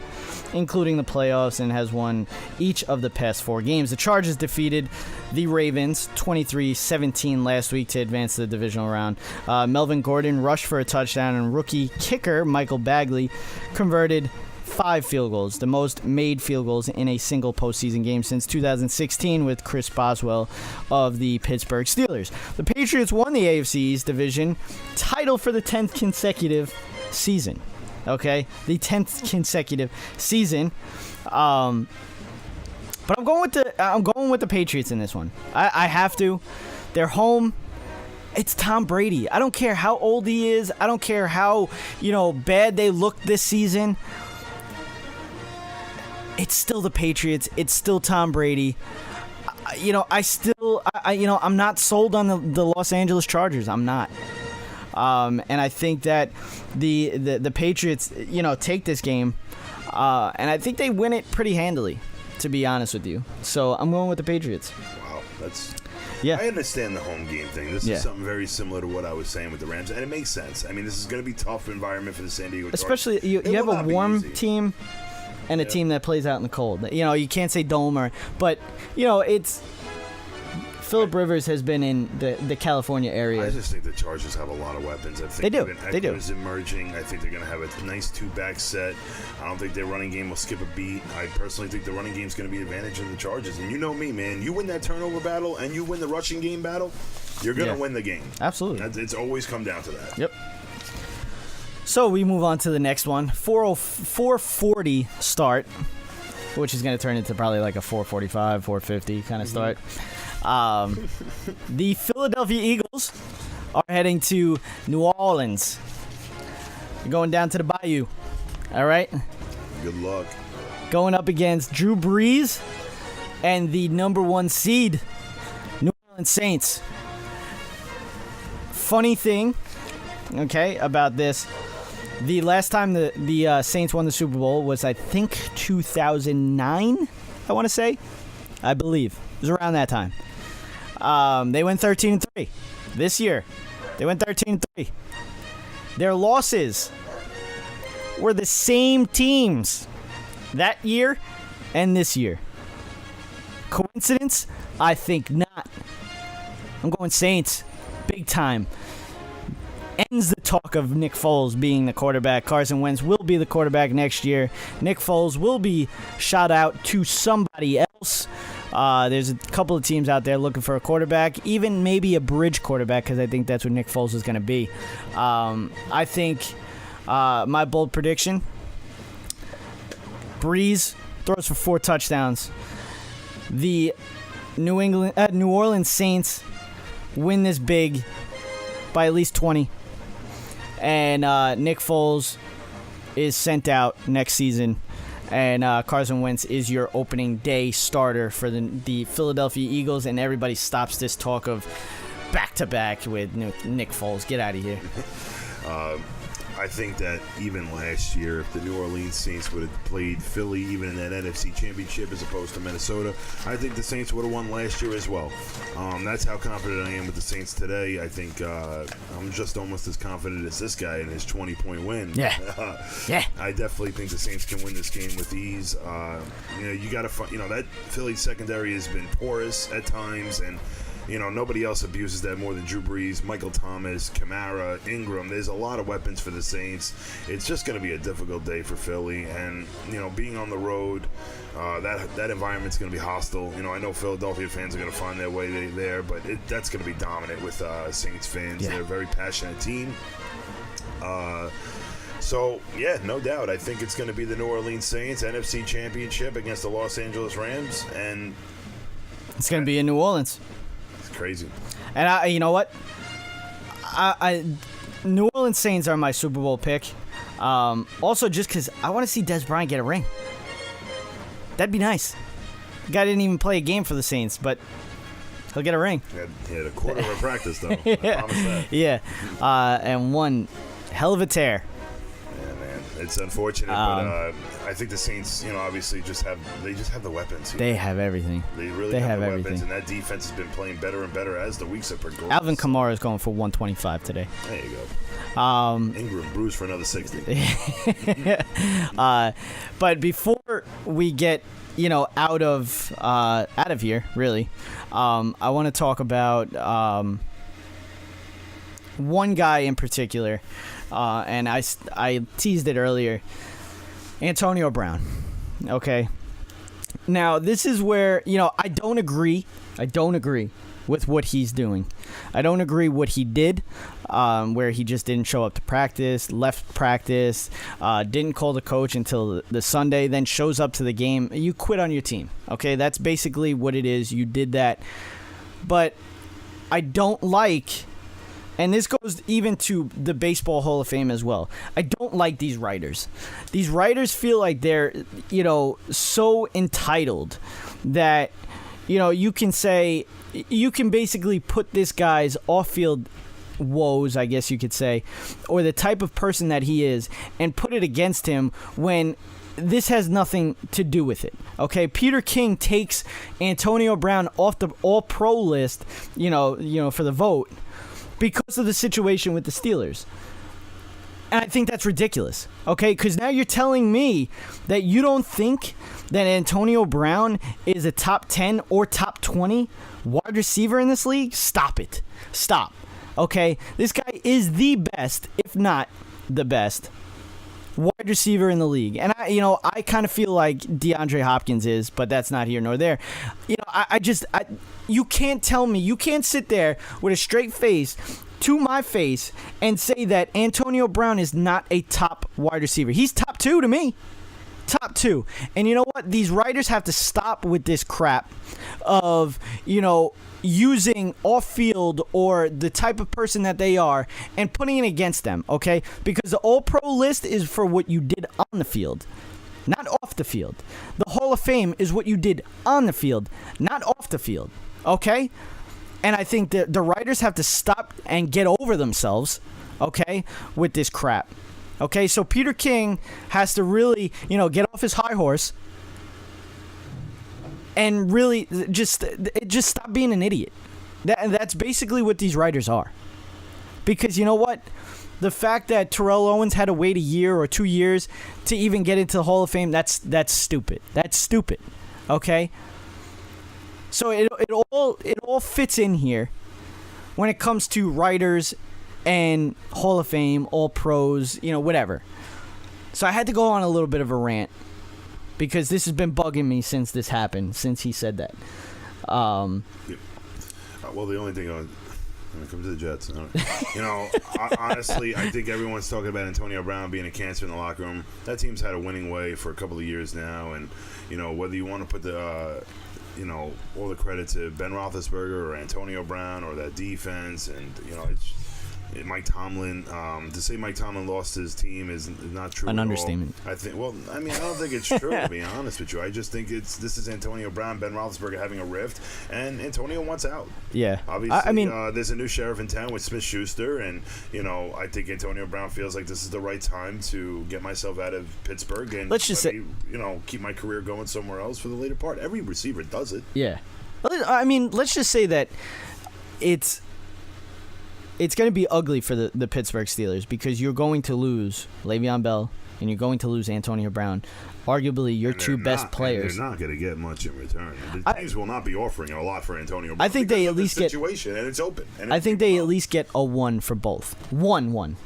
including the playoffs, and has won each of the past four games. The Chargers defeated the Ravens 23-17 last week to advance to the divisional round. Melvin Gordon rushed for a touchdown, and rookie kicker Michael Bagley converted 5 field goals, the most made field goals in a single postseason game since 2016 with Chris Boswell of the Pittsburgh Steelers. The Patriots won the AFC East division title for the 10th consecutive season. Okay, the 10th consecutive season. But I'm going with the Patriots in this one. I have to. They're home. It's Tom Brady. I don't care how old he is. I don't care how bad they look this season. It's still the Patriots. It's still Tom Brady. I'm not sold on the Los Angeles Chargers. I'm not. And I think that the Patriots, take this game, and I think they win it pretty handily, to be honest with you. So I'm going with the Patriots. Wow, yeah. I understand the home game thing. This is something very similar to what I was saying with the Rams, and it makes sense. I mean, this is going to be a tough environment for the San Diego Chargers. Especially you have a warm team and a team that plays out in the cold. You can't say dome but it's Phillip Rivers has been in the California area. I just think the Chargers have a lot of weapons. I think they do. Eckler is emerging. I think they're going to have a nice two-back set. I don't think their running game will skip a beat. I personally think the running game is going to be an advantage of the Chargers. And you know me, man. You win that turnover battle and you win the rushing game battle, you're going to win the game. Absolutely. It's always come down to that. Yep. So we move on to the next one. 4:40 start, which is going to turn into probably like a 4:45, 4:50 kind of start. The Philadelphia Eagles are heading to New Orleans. They're going down to the Bayou. All right? Good luck. Going up against Drew Brees and the number 1 seed, New Orleans Saints. Funny thing, about this. The last time the Saints won the Super Bowl was, I think, 2009, I want to say. I believe. It was around that time. They went 13-3 this year. They went 13-3. Their losses were the same teams that year and this year. Coincidence? I think not. I'm going Saints. Big time. Ends the talk of Nick Foles being the quarterback. Carson Wentz will be the quarterback next year. Nick Foles will be shot out to somebody else. There's a couple of teams out there looking for a quarterback, even maybe a bridge quarterback, because I think that's what Nick Foles is going to be. I think my bold prediction, Brees throws for 4 touchdowns. The New Orleans Saints win this big by at least 20. And Nick Foles is sent out next season. And Carson Wentz is your opening day starter for the Philadelphia Eagles. And everybody stops this talk of back-to-back with Nick Foles. Get out of here. I think that even last year, if the New Orleans Saints would have played Philly even in that NFC Championship as opposed to Minnesota, I think the Saints would have won last year as well. That's how confident I am with the Saints today. I think I'm just almost as confident as this guy in his 20-point win. Yeah. Yeah. I definitely think the Saints can win this game with ease. You got to, that Philly secondary has been porous at times, and nobody else abuses that more than Drew Brees, Michael Thomas, Kamara, Ingram. There's a lot of weapons for the Saints. It's just going to be a difficult day for Philly, and being on the road, that environment's going to be hostile. I know Philadelphia fans are going to find their way there, but that's going to be dominant with Saints fans. Yeah. They're a very passionate team. So, yeah, no doubt. I think it's going to be the New Orleans Saints NFC Championship against the Los Angeles Rams, and it's going to be in New Orleans. It's crazy. And you know what? New Orleans Saints are my Super Bowl pick. Also, just because I want to see Des Bryant get a ring. That'd be nice. The guy didn't even play a game for the Saints, but he'll get a ring. He had a quarter of a practice, though. I promise that. Yeah. And one hell of a tear. Yeah, man. It's unfortunate, but I think the Saints, obviously just have the weapons. They have everything. They really have the weapons, and that defense has been playing better and better as the weeks have progressed. Alvin Kamara is going for 125 today. There you go. Ingram bruised for another 60. But before we get out of here, really, I want to talk about one guy in particular, and I teased it earlier. Antonio Brown. Okay. Now, this is where, I don't agree with what he's doing. I don't agree what he did, where he just didn't show up to practice, left practice, didn't call the coach until the Sunday, then shows up to the game. You quit on your team. Okay, that's basically what it is. You did that. But I don't like, and this goes even to the Baseball Hall of Fame as well, I don't like these writers. These writers feel like they're, so entitled that, you can basically put this guy's off-field woes, I guess you could say, or the type of person that he is, and put it against him when this has nothing to do with it. Okay, Peter King takes Antonio Brown off the All-Pro list, for the vote, because of the situation with the Steelers. And I think that's ridiculous, okay? Because now you're telling me that you don't think that Antonio Brown is a top 10 or top 20 wide receiver in this league? Stop it. Stop, okay? This guy is the best, if not the best, wide receiver in the league. And I kind of feel like DeAndre Hopkins is, but that's not here nor there. You can't tell me, you can't sit there with a straight face to my face and say that Antonio Brown is not a top wide receiver. He's top 2 to me. Top 2. And you know what? These writers have to stop with this crap of, using off-field or the type of person that they are and putting it against them, okay? Because the All-Pro list is for what you did on the field, not off the field. The Hall of Fame is what you did on the field, not off the field, okay? And I think that the writers have to stop and get over themselves, okay, with this crap. Okay, so Peter King has to really, get off his high horse and really just stop being an idiot. That's basically what these writers are. Because you know what? The fact that Terrell Owens had to wait a year or 2 years to even get into the Hall of Fame, that's stupid. That's stupid. Okay? So it all fits in here when it comes to writers and Hall of Fame, All Pros, whatever. So I had to go on a little bit of a rant because this has been bugging me since this happened, since he said that. Well, the only thing when it comes to the Jets, honestly, I think everyone's talking about Antonio Brown being a cancer in the locker room. That team's had a winning way for a couple of years now, and whether you want to put the all the credit to Ben Roethlisberger or Antonio Brown or that defense, and Mike Tomlin. To say Mike Tomlin lost his team is not true. An at understatement. all. I think. Well, I mean, I don't think it's true. To be honest with you, I just think this is Antonio Brown, Ben Roethlisberger having a rift, and Antonio wants out. Yeah. Obviously, I mean, there's a new sheriff in town with Smith-Schuster, and I think Antonio Brown feels like this is the right time to get myself out of Pittsburgh and let's just say, keep my career going somewhere else for the later part. Every receiver does it. Yeah. I mean, let's just say that it's going to be ugly for the Pittsburgh Steelers because you're going to lose Le'Veon Bell and you're going to lose Antonio Brown, arguably your two best players. They're not going to get much in return. The teams will not be offering a lot for Antonio Brown. I think they at least get situation, and it's open. And I think they at least get a 1 for both. 1.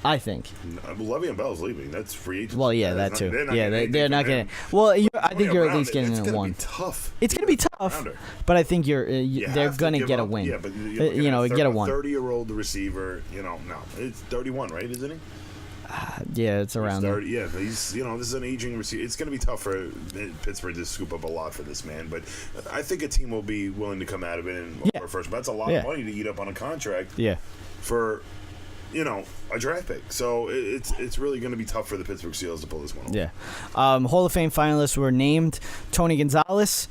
I think. Le'Veon Bell's leaving. That's free agency. Well, yeah, that too. They're not getting. Well, I think you're at least getting a 1. It's going to be tough, but I think they're going to get a win. Yeah, but get a 1. 30-year-old receiver. No, it's 31, right? Isn't he? Yeah, it's around there. Yeah, he's this is an aging receiver. It's going to be tough for Pittsburgh to scoop up a lot for this man, but I think a team will be willing to come out of it and offer first. But that's a lot of money to eat up on a contract. Yeah. For a draft pick. So it's really going to be tough for the Pittsburgh Steelers to pull this one off. Yeah. Hall of Fame finalists were named Tony Gonzalez,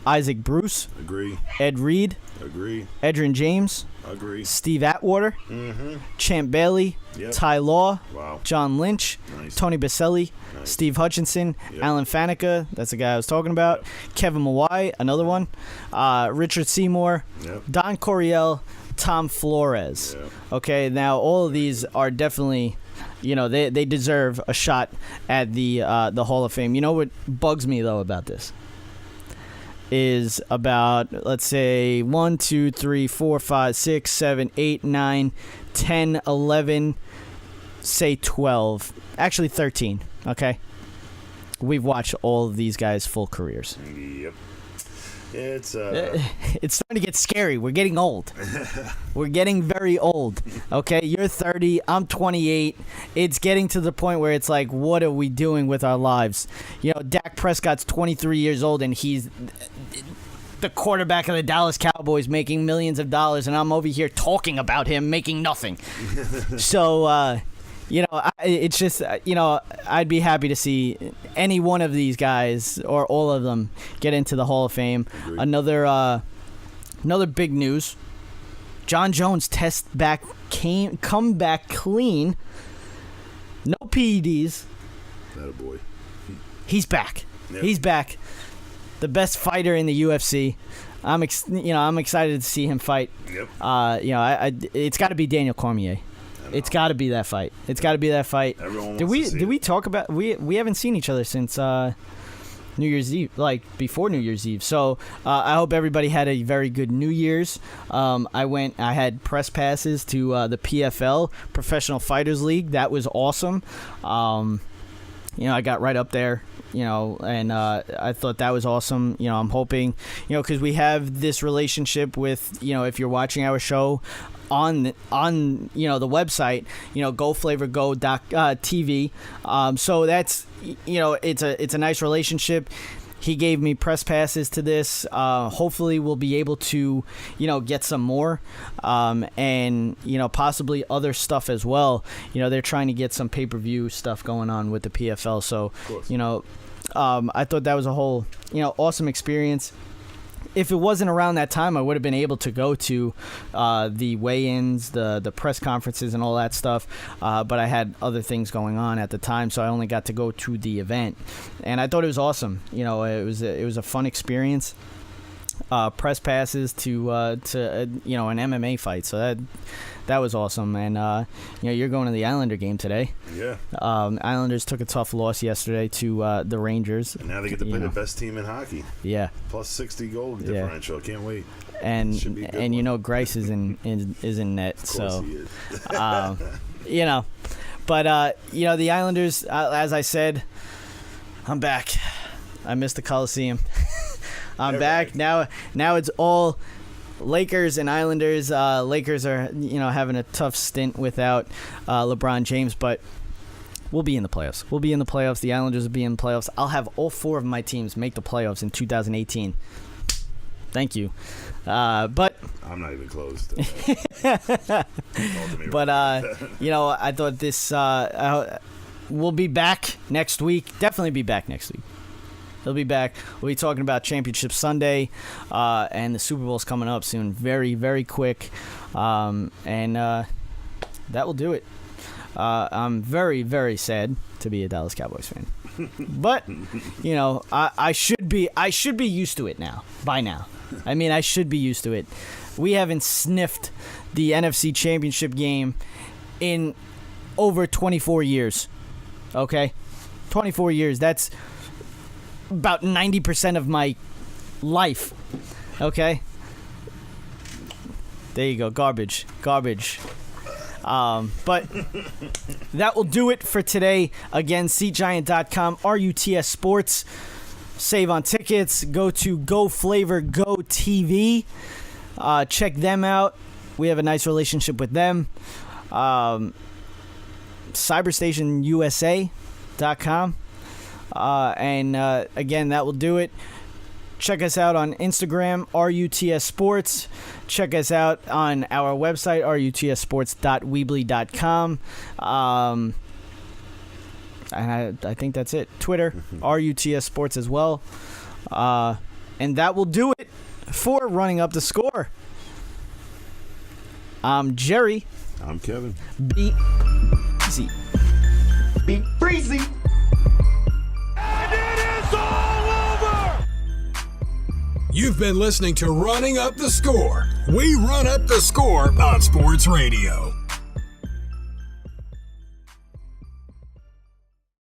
Isaac Bruce. Agree. Ed Reed. Agree. Edrin James. Agree. Steve Atwater. Mm-hmm. Champ Bailey. Yep. Ty Law. Wow. John Lynch. Nice. Tony Baselli. Nice. Steve Hutchinson. Yep. Alan Faneca. That's the guy I was talking about. Yep. Kevin Mawai. Another one. Richard Seymour. Yep. Don Coryell. Tom Flores. Yep. Okay, now all of these are definitely, they deserve a shot at the Hall of Fame. You know what bugs me though about this is about, let's say 1, 2, 3, 4, 5, 6, 7, 8, 9, 10, 11, say 12, actually 13. Okay, we've watched all of these guys' full careers. Yep. It's starting to get scary. We're getting old. We're getting very old. Okay, you're 30. I'm 28. It's getting to the point where it's like, what are we doing with our lives? Dak Prescott's 23 years old, and he's the quarterback of the Dallas Cowboys making millions of dollars, and I'm over here talking about him making nothing. So, it's just, I'd be happy to see any one of these guys or all of them get into the Hall of Fame. Agreed. Another big news. John Jones come back clean. No PEDs. That a boy. He's back. Yep. He's back. The best fighter in the UFC. I'm excited to see him fight. Yep. It's got to be Daniel Cormier. It's got to be that fight. Everyone Did we talk about we haven't seen each other since New Year's Eve, like before New Year's Eve. So I hope everybody had a very good New Year's. I had press passes to the PFL, Professional Fighters League. That was awesome. I got right up there. And I thought that was awesome. I'm hoping, because we have this relationship with, if you're watching our show on the website, goflavorgo.tv. So that's, it's a nice relationship. He gave me press passes to this. Hopefully we'll be able to, get some more, and, possibly other stuff as well. They're trying to get some pay-per-view stuff going on with the PFL. So, I thought that was a whole, awesome experience. If it wasn't around that time, I would have been able to go to the weigh-ins, the press conferences, and all that stuff. But I had other things going on at the time, so I only got to go to the event. And I thought it was awesome. It was a fun experience. Press passes to an MMA fight, so that was awesome. And you're going to the Islander game today. Yeah. Islanders took a tough loss yesterday to the Rangers. And now they get to play the best team in hockey. Yeah. Plus 60 goal differential. Yeah. Can't wait. And Grice is in net. Of course so he is. But the Islanders, as I said, I'm back. I missed the Coliseum. I'm back. Now it's all Lakers and Islanders. Lakers are, having a tough stint without LeBron James, but we'll be in the playoffs. The Islanders will be in the playoffs. I'll have all 4 of my teams make the playoffs in 2018. Thank you. But I'm not even close to but I thought this we'll be back next week. Definitely be back next week. He'll be back. We'll be talking about Championship Sunday, and the Super Bowl's coming up soon, very, very quick. And that will do it. I'm very, very sad to be a Dallas Cowboys fan, but I should be used to it now. By now, I mean I should be used to it. We haven't sniffed the NFC Championship game in over 24 years. Okay, 24 years. That's about 90% of my life. Okay, there you go. Garbage. But that will do it for today. Again, SeatGiant.com, RUTS Sports. Save on tickets. Go to Go Flavor Go TV. Check them out. We have a nice relationship with them. CyberstationUSA.com. And again, that will do it. Check us out on Instagram, RUTS Sports. Check us out on our website, rutsports.weebly.com. And I think that's it. Twitter, RUTS Sports as well. And that will do it for Running Up the Score. I'm Jerry. I'm Kevin. Be easy. Be breezy. And it is all over! You've been listening to Running Up the Score. We run up the score on Sports Radio.